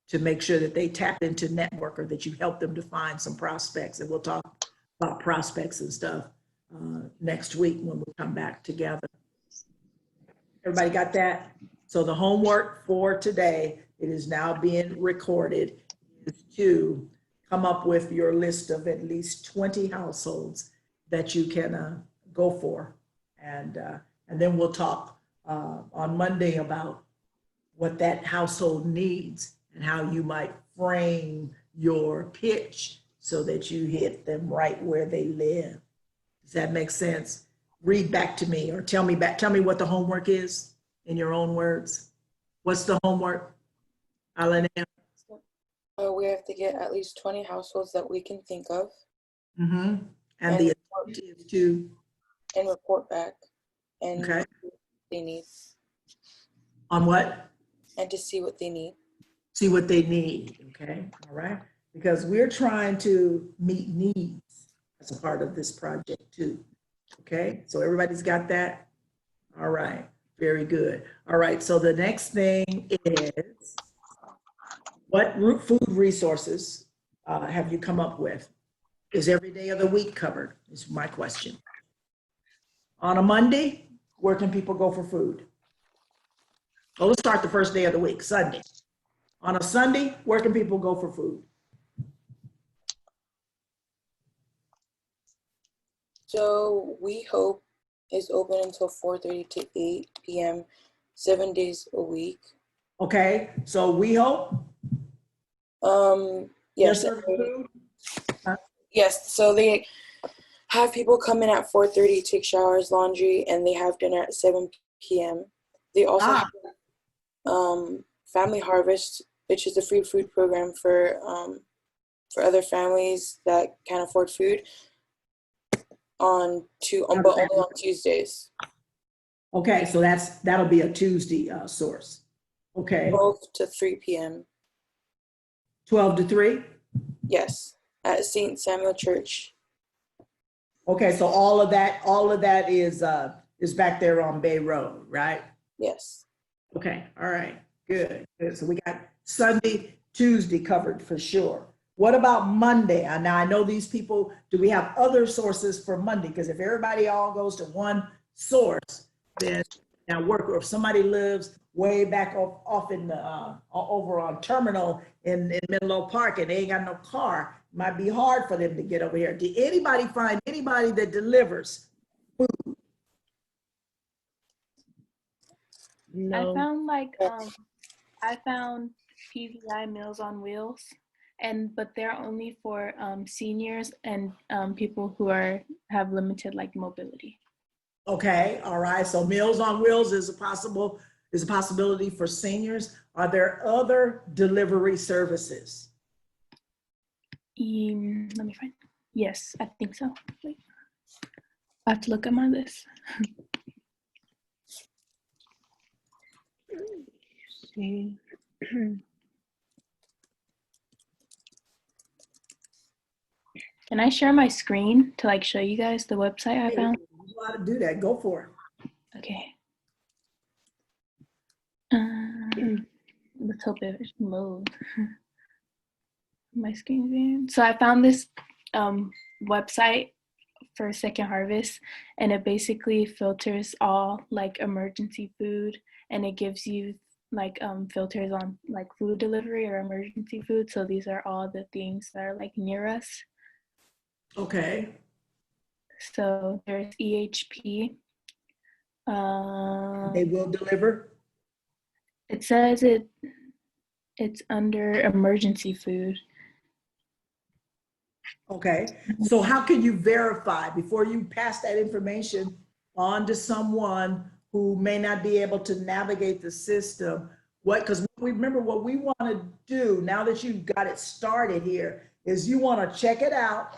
to make sure that they tap into network, or that you help them to find some prospects. And we'll talk about prospects and stuff next week when we come back together. Everybody got that? So the homework for today, it is now being recorded, is to come up with your list of at least 20 households that you can go for. And then we'll talk on Monday about what that household needs and how you might frame your pitch so that you hit them right where they live. Does that make sense? Read back to me, or tell me what the homework is in your own words. What's the homework, Alana? We have to get at least 20 households that we can think of. Mm-hmm. And the objective is to? And report back. And okay. They need. On what? And to see what they need. See what they need, okay, all right? Because we're trying to meet needs as a part of this project too, okay? So everybody's got that? All right. Very good. All right, so the next thing is, what food resources have you come up with? Is every day of the week covered, is my question. On a Monday, where can people go for food? Well, let's start the first day of the week, Sunday. On a Sunday, where can people go for food? So We Hope is open until 4:30 to 8 p.m., 7 days a week. Okay, so We Hope, they're Yes, serving food? yes. So they have people come in at 4:30, take showers, laundry, and they have dinner at 7 p.m. They also have Family Harvest, which is a free food program for other families that can't afford food but only on Tuesdays. Okay, so that'll be a Tuesday source. Okay, 12 to 3 p.m. 12 to 3? Yes, at St. Samuel Church. Okay, so all of that is back there on Bay Road, right? Yes. Okay, all right, good. So we got Sunday, Tuesday covered for sure. What about Monday? Now I know these people, do we have other sources for Monday? Because if everybody all goes to one source, then now work, or if somebody lives way back off in the, over on Terminal in Menlo Park and they ain't got no car, it might be hard for them to get over here. Did anybody find anybody that delivers food? No. I found PVI Meals on Wheels, but they're only for seniors and people who have limited mobility. Okay, all right. So Meals on Wheels is a possibility for seniors. Are there other delivery services? Let me find. Yes, I think so. Wait. I have to look at my list. See. Can I share my screen to show you guys the website I found? You know how to do that. Go for it. Okay. Let's hope it moves. My screen's in. So I found this website for Second Harvest, and it basically filters all emergency food, and it gives you filters on food delivery or emergency food. So these are all the things that are near us. Okay. So there's EHP. They will deliver? It says it's under emergency food. Okay. So how can you verify before you pass that information on to someone who may not be able to navigate the system? Because remember what we want to do now that you've got it started here is you want to check it out,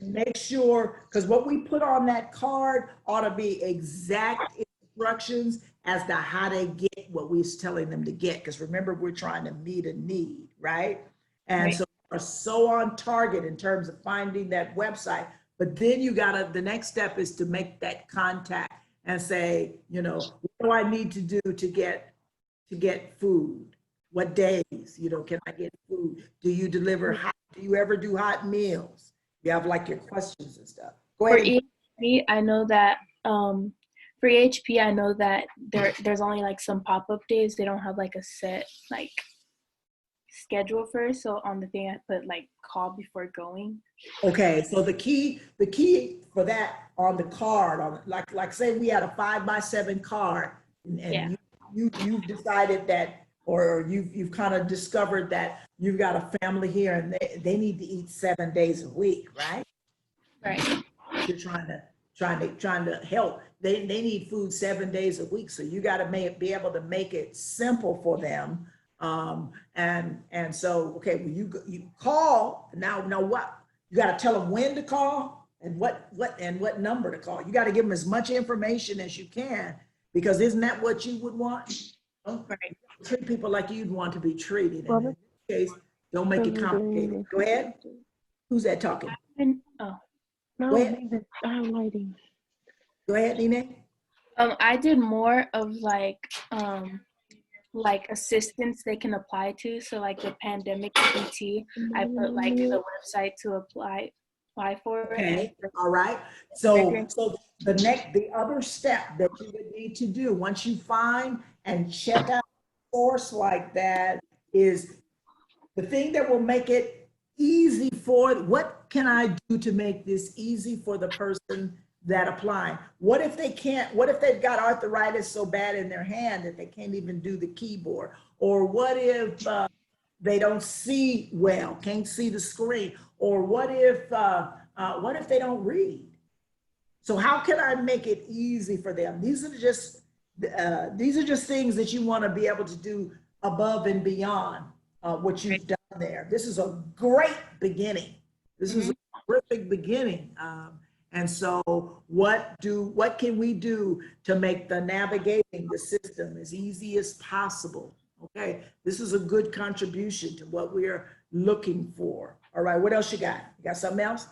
make sure, because what we put on that card ought to be exact instructions as to how they get what we're telling them to get. Because remember, we're trying to meet a need, right? And Right. so we're so on target in terms of finding that website. But then the next step is to make that contact and say, what do I need to do to get food? What days, can I get food? Do you deliver hot? Do you ever do hot meals? You have your questions and stuff. Go For ahead. EHP, I know that for EHP, I know that there's only some pop-up days. They don't have a set schedule first. So on the thing I put call before going. Okay, so the key for that on the card, like say we had a 5x7 card, and Yeah. you've decided that, or you've kind of discovered that you've got a family here and they need to eat 7 days a week, right? Right. You're trying to help. They need food 7 days a week, so you got to be able to make it simple for them. And so, okay, when you call now what? You got to tell them when to call and what number to call. You got to give them as much information as you can, because isn't that what you would want? Right. Treat people like you'd want to be treated. And in this case, don't make it complicated. Go ahead. Who's that talking? Oh. No, Go ahead. I'm lighting. Go ahead, Nene. I did more of like assistance they can apply to. So like the pandemic EBT, I put like the website to apply for it. And Okay, all right. So the other step that you would need to do, once you find and check out a source like that, is the thing that will make it easy for, what can I do to make this easy for the person that applying? What if they can't, what if they've got arthritis so bad in their hand that they can't even do the keyboard? Or what if they don't see well, can't see the screen? Or what if they don't read? So how can I make it easy for them? These are just things that you want to be able to do above and beyond what you've done there. This is a great beginning. This is a terrific beginning. And so what can we do to make the navigating the system as easy as possible? Okay, this is a good contribution to what we're looking for. All right, what else you got? You got something else?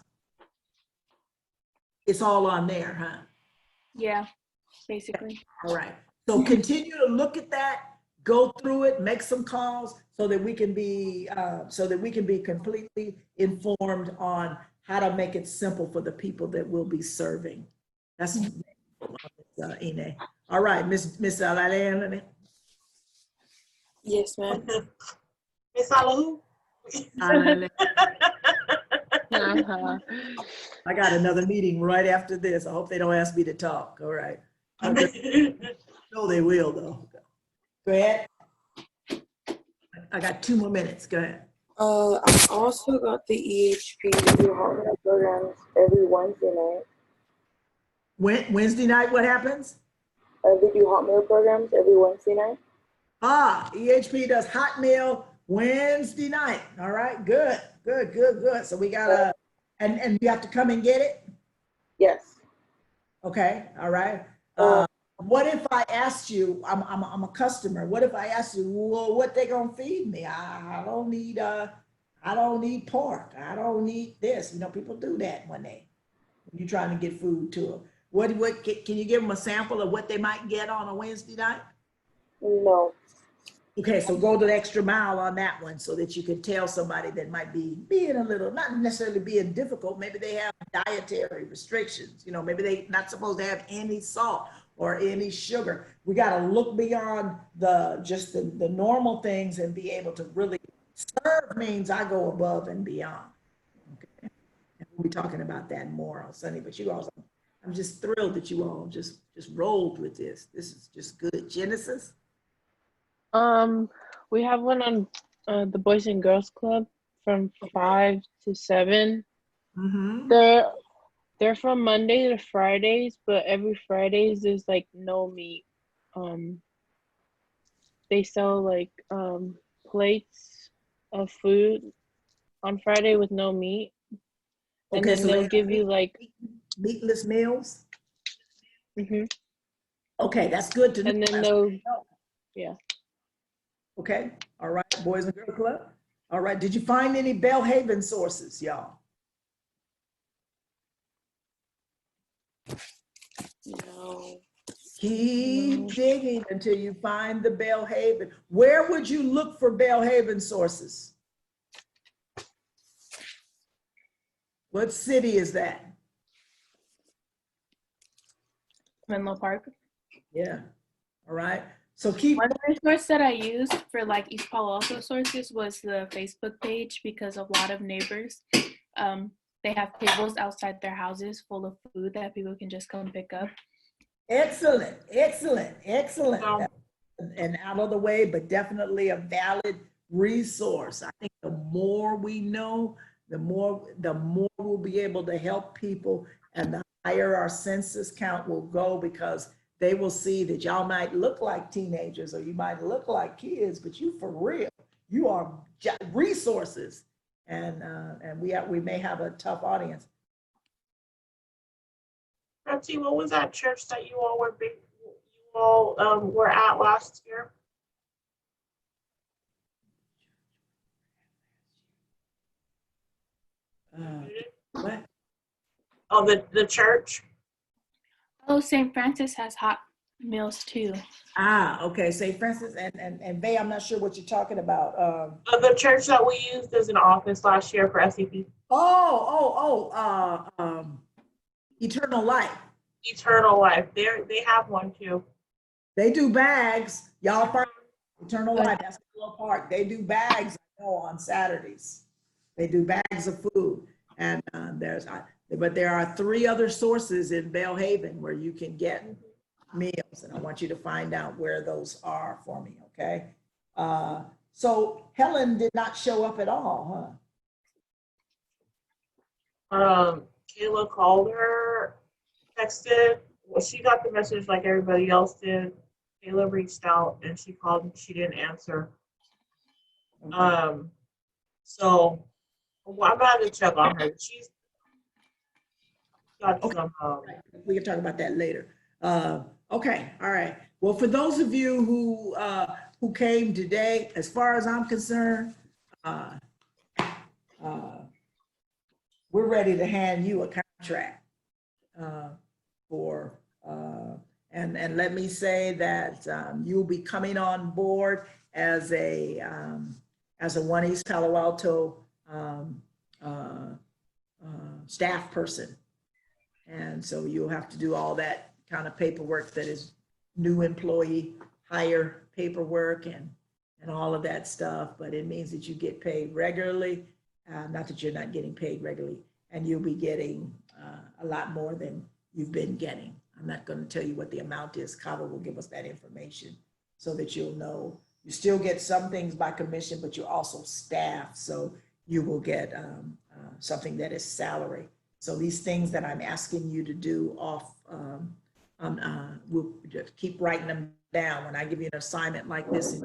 It's all on there, huh? Yeah, basically. All right. So continue to look at that, go through it, make some calls so that we can be completely informed on how to make it simple for the people that we'll be serving. That's Ine. All right, Miss Alana. Yes, ma'am. Miss Alahu? I got another meeting right after this. I hope they don't ask me to talk. All right. No, they will though. Go ahead. I got 2 more minutes. Go ahead. I also got the EHP to do hotmail programs every Wednesday night. Wednesday night, what happens? They do hotmail programs every Wednesday night. EHP does Hotmail Wednesday night. All right, good. So we got and you have to come and get it? Yes. Okay, all right. What if I asked you, I'm a customer, what if I asked you, well, what they gonna feed me? I don't need pork. I don't need this. You know, people do that when you're trying to get food to them. What can you give them a sample of what they might get on a Wednesday night? No. Okay, so go the extra mile on that one so that you can tell somebody that might be being a little, not necessarily being difficult. Maybe they have dietary restrictions. You know, maybe they're not supposed to have any salt or any sugar. We got to look beyond just the normal things and be able to really serve means I go above and beyond. Okay, and we'll be talking about that more on Sunday. But you all, I'm just thrilled that you all just rolled with this. This is just good. Genesis. We have one on the Boys and Girls Club from 5 to 7. Mm-hmm. They're from Monday to Fridays, but every Fridays there's like no meat. They sell like plates of food on Friday with no meat. And Okay, then so they'll give you like meatless meals. mm-hmm. Okay, that's good to know. And then yeah. Okay, all right, Boys and Girl Club. All right, did you find any Belhaven sources, y'all? No. Keep digging until you find the Belhaven. Where would you look for Belhaven sources? What city is that? Menlo Park. Yeah, all right. So keep. One resource that I used for like East Palo Alto sources was the Facebook page, because a lot of neighbors, they have tables outside their houses full of food that people can just come pick up. Excellent. And out of the way, but definitely a valid resource. I think the more we know, the more we'll be able to help people, and the higher our census count will go, because they will see that y'all might look like teenagers or you might look like kids, but you for real, you are resources. And we may have a tough audience. Betsy, what was that church that you all were at last year? What? Oh, the church. Oh, St. Francis has Meals too. Ah, okay, St. Francis and Bay, I'm not sure what you're talking about. The church that we used as an office last year for SCP. Eternal Life. Eternal Life. They have one too. They do bags. Y'all part Eternal Life, that's Little Park. They do bags, I know, on Saturdays. They do bags of food. And but there are 3 other sources in Belhaven where you can get meals. And I want you to find out where those are for me, okay? So Helen did not show up at all, Kayla called her, texted. Well, she got the message like everybody else did. Kayla reached out and she called and she didn't answer. huh? So well, I'm about to check on her. She's got Okay. some. We can talk about that later. Okay, all right. Well, for those of you who came today, as far as I'm concerned, we're ready to hand you a contract and let me say that you'll be coming on board as a One East Palo Alto staff person. And so you'll have to do all that kind of paperwork that is new employee hire paperwork and all of that stuff. But it means that you get paid regularly, not that you're not getting paid regularly, and you'll be getting a lot more than you've been getting. I'm not going to tell you what the amount is. Kava will give us that information so that you'll know. You still get some things by commission, but you're also staff. So you will get something that is salary. So these things that I'm asking you to do we'll just keep writing them down. When I give you an assignment like this,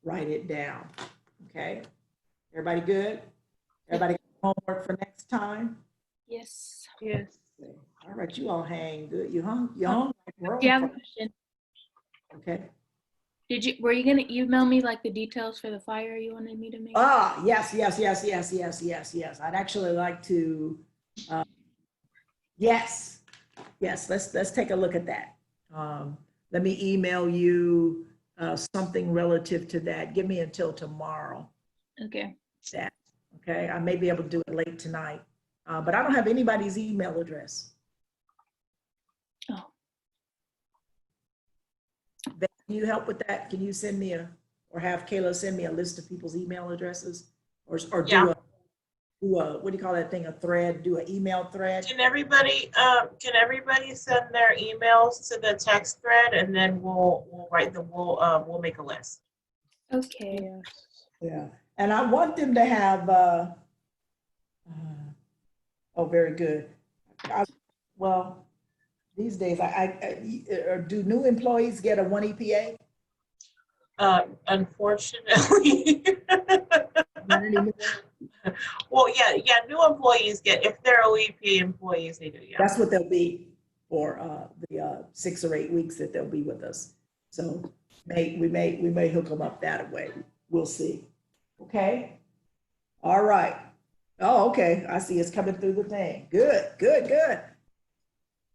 write it down, okay? Everybody good? Everybody got homework for next time? Yes. Yes. All right, you all hang good. You hung? You hung? Do you have a question? Okay. Were you gonna email me like the details for the flyer you wanted me to make? Yes. I'd actually like to, yes, let's take a look at that. Let me email you something relative to that. Give me until tomorrow. Okay. That, okay? I may be able to do it late tonight, but I don't have anybody's email address. Oh. Can you help with that? Can you send me or have Kayla send me a list of people's email addresses? Or do Yeah. what do you call that thing, a thread, do an email thread? Can everybody send their emails to the text thread and then we'll make a list. Okay. Yes. Yeah, and I want them to have, very good. Well, these days, do new employees get a 1 EPA? Unfortunately. Not anymore? Well, yeah, new employees get, if they're OEPA employees, they do, yeah. That's what they'll be for the 6 or 8 weeks that they'll be with us. So we may hook them up that way. We'll see. Okay. All right. Oh, okay. I see it's coming through the thing. Good.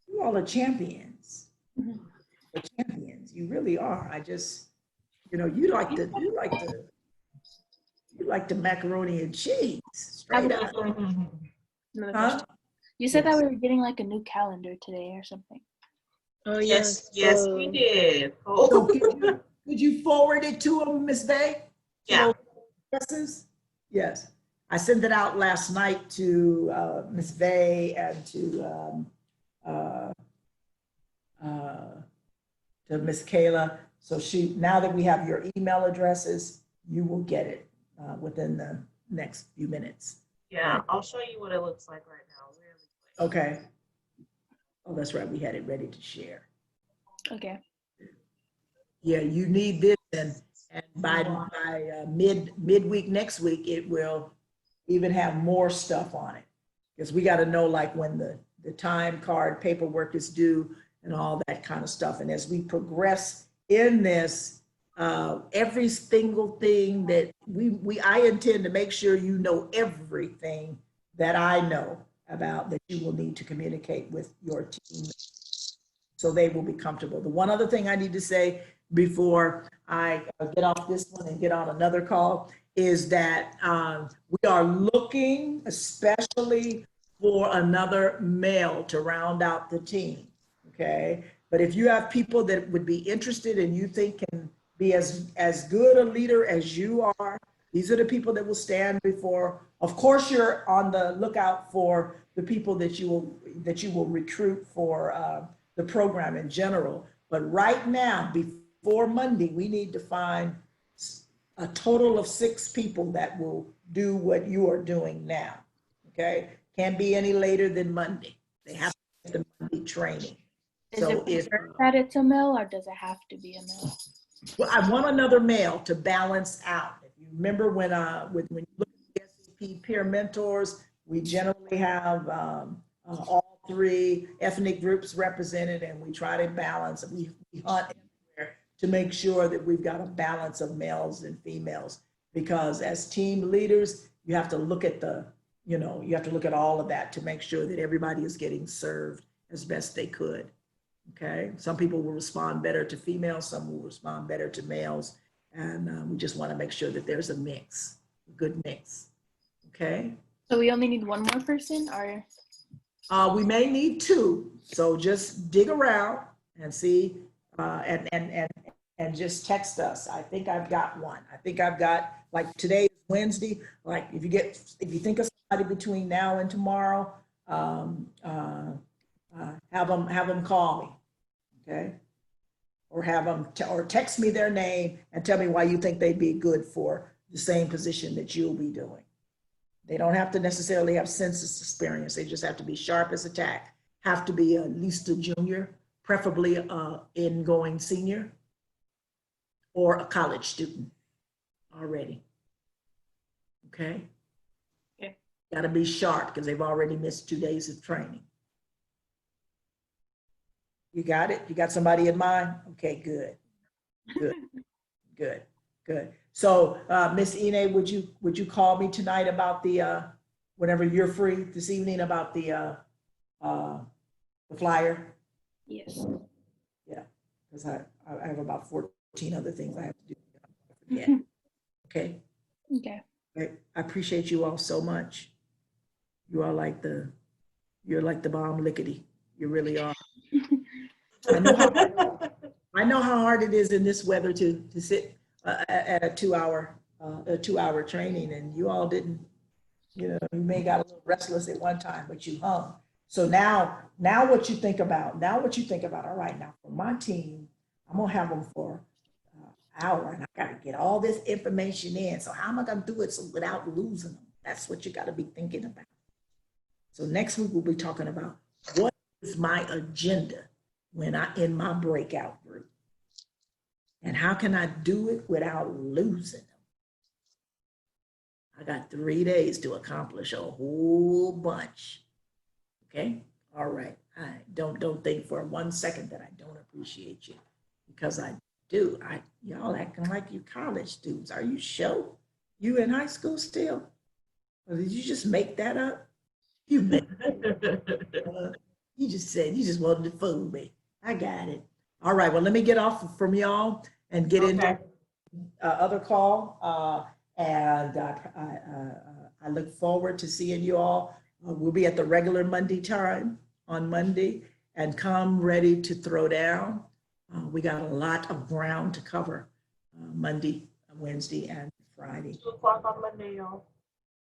You all are champions. The champions. You really are. I just, you like the macaroni and cheese. Straight up. Another Huh? question. You said that we were getting like a new calendar today or something. Oh Yes, we did. So could you forward it to them, Ms. Bay? Yeah. Addresses? Yes. I sent it out last night to Ms. Bay and to Ms. Kayla. So now that we have your email addresses, you will get it within the next few minutes. Yeah, I'll show you what it looks like right now. Really quick. Okay. Oh, that's right. We had it ready to share. Okay. Yeah, you need this, and by midweek next week, it will even have more stuff on it, because we got to know like when the time card paperwork is due and all that kind of stuff. And as we progress in this, every single thing that I intend to make sure you know everything that I know about that you will need to communicate with your team. so they will be comfortable. The one other thing I need to say before I get off this one and get on another call is that we are looking especially for another male to round out the team, okay? But if you have people that would be interested and you think can be as good a leader as you are, these are the people that will stand before. Of course, you're on the lookout for the people that you will recruit for the program in general. But right now, before Monday, we need to find a total of 6 people that will do what you are doing now. Okay, can't be any later than Monday. They have to get the Monday training. Is So it if preferred that it's a male, or does it have to be a male? well, I want another male to balance out. If you remember when you look at the SCP peer mentors, we generally have all 3 ethnic groups represented, and we try to balance. We hunt everywhere to make sure that we've got a balance of males and females. Because as team leaders, you have to look at you have to look at all of that to make sure that everybody is getting served as best they could. Okay, some people will respond better to females, some will respond better to males, and we just want to make sure that there's a mix, a good mix. Okay, So we only need one more person, or? we may need 2, so just dig around and see, and just text us. I think I've got one. I think I've got, like, today is Wednesday. Like, if you think of somebody between now and tomorrow, have them call me, okay? Or have them or text me their name and tell me why you think they'd be good for the same position that you'll be doing. They don't have to necessarily have census experience. They just have to be sharp as a tack. Have to be at least a junior, preferably ingoing senior, or a college student already. Okay? Okay. Got to be sharp because they've already missed 2 days of training. You got it? You got somebody in mind? Okay, good. Good. Good. Good. So, Miss Ine, would you call me tonight about the whenever you're free this evening about the flyer? Yes. Yeah, because I have about 14 other things I have to do. Yeah. Okay. Okay. I appreciate you all so much. You are you're like the bomb lickety. You really are. I know how hard it is in this weather to sit at a 2-hour training, and you all didn't, you may got a little restless at one time, but you hung. So now what you think about, all right, now for my team, I'm gonna have them for an hour, and I gotta get all this information in. So how am I gonna do it without losing them? That's what you gotta be thinking about. So next week we'll be talking about what is my agenda when in my breakout group, and how can I do it without losing them? I got 3 days to accomplish a whole bunch. Okay, all right. I don't think for 1 second that I don't appreciate you, because I do. Y'all acting like you college students. Are you sure you in high school still, or did you just make that up? You you just said you just wanted to fool me. I got it. All right. Well, let me get off from y'all and get into other call. And I look forward to seeing you all. We'll be at the regular Monday time on Monday, and come ready to throw down. We got a lot of ground to cover Monday, Wednesday, and Friday. 2 o'clock on Monday, y'all.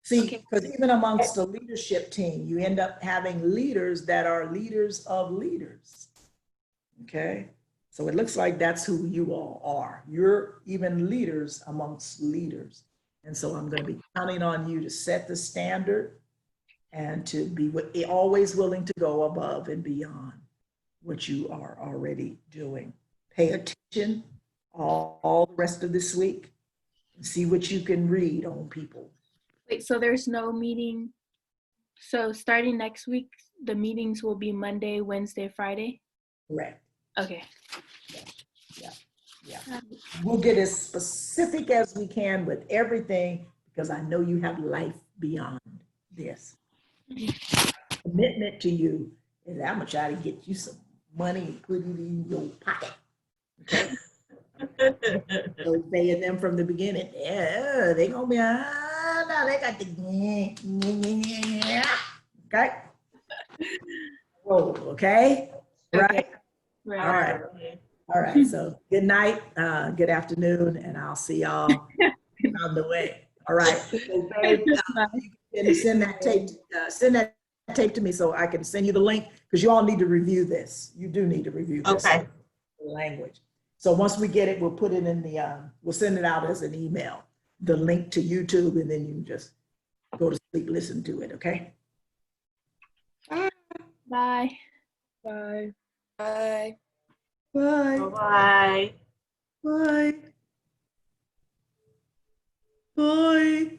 See, because even amongst the leadership team, you end up having leaders that are leaders of leaders. Okay, so it looks like that's who you all are. You're even leaders amongst leaders. And so I'm going to be counting on you to set the standard and to be always willing to go above and beyond what you are already doing. Pay attention all the rest of this week and see what you can read on people. Wait, so there's no meeting. So starting next week, the meetings will be Monday, Wednesday, Friday? Correct. Okay. Yeah. We'll get as specific as we can with everything, because I know you have life beyond this. Commitment to you is I'm gonna try to get you some money and put it in your pocket. Okay. So paying them from the beginning. Yeah, they gonna be, no, they got the, okay? Roll, okay? Right? Right. All right. All right. So good night, good afternoon, and I'll see y'all on the way. All right. So, babe, you can send that tape to me so I can send you the link because you all need to review this. You do need to review this Okay. language. So once we get it, we'll put it in the, we'll send it out as an email, the link to YouTube, and then you can just go to sleep, listen to it, okay? Bye. Bye. Bye. Bye. Bye-bye. Bye. Bye.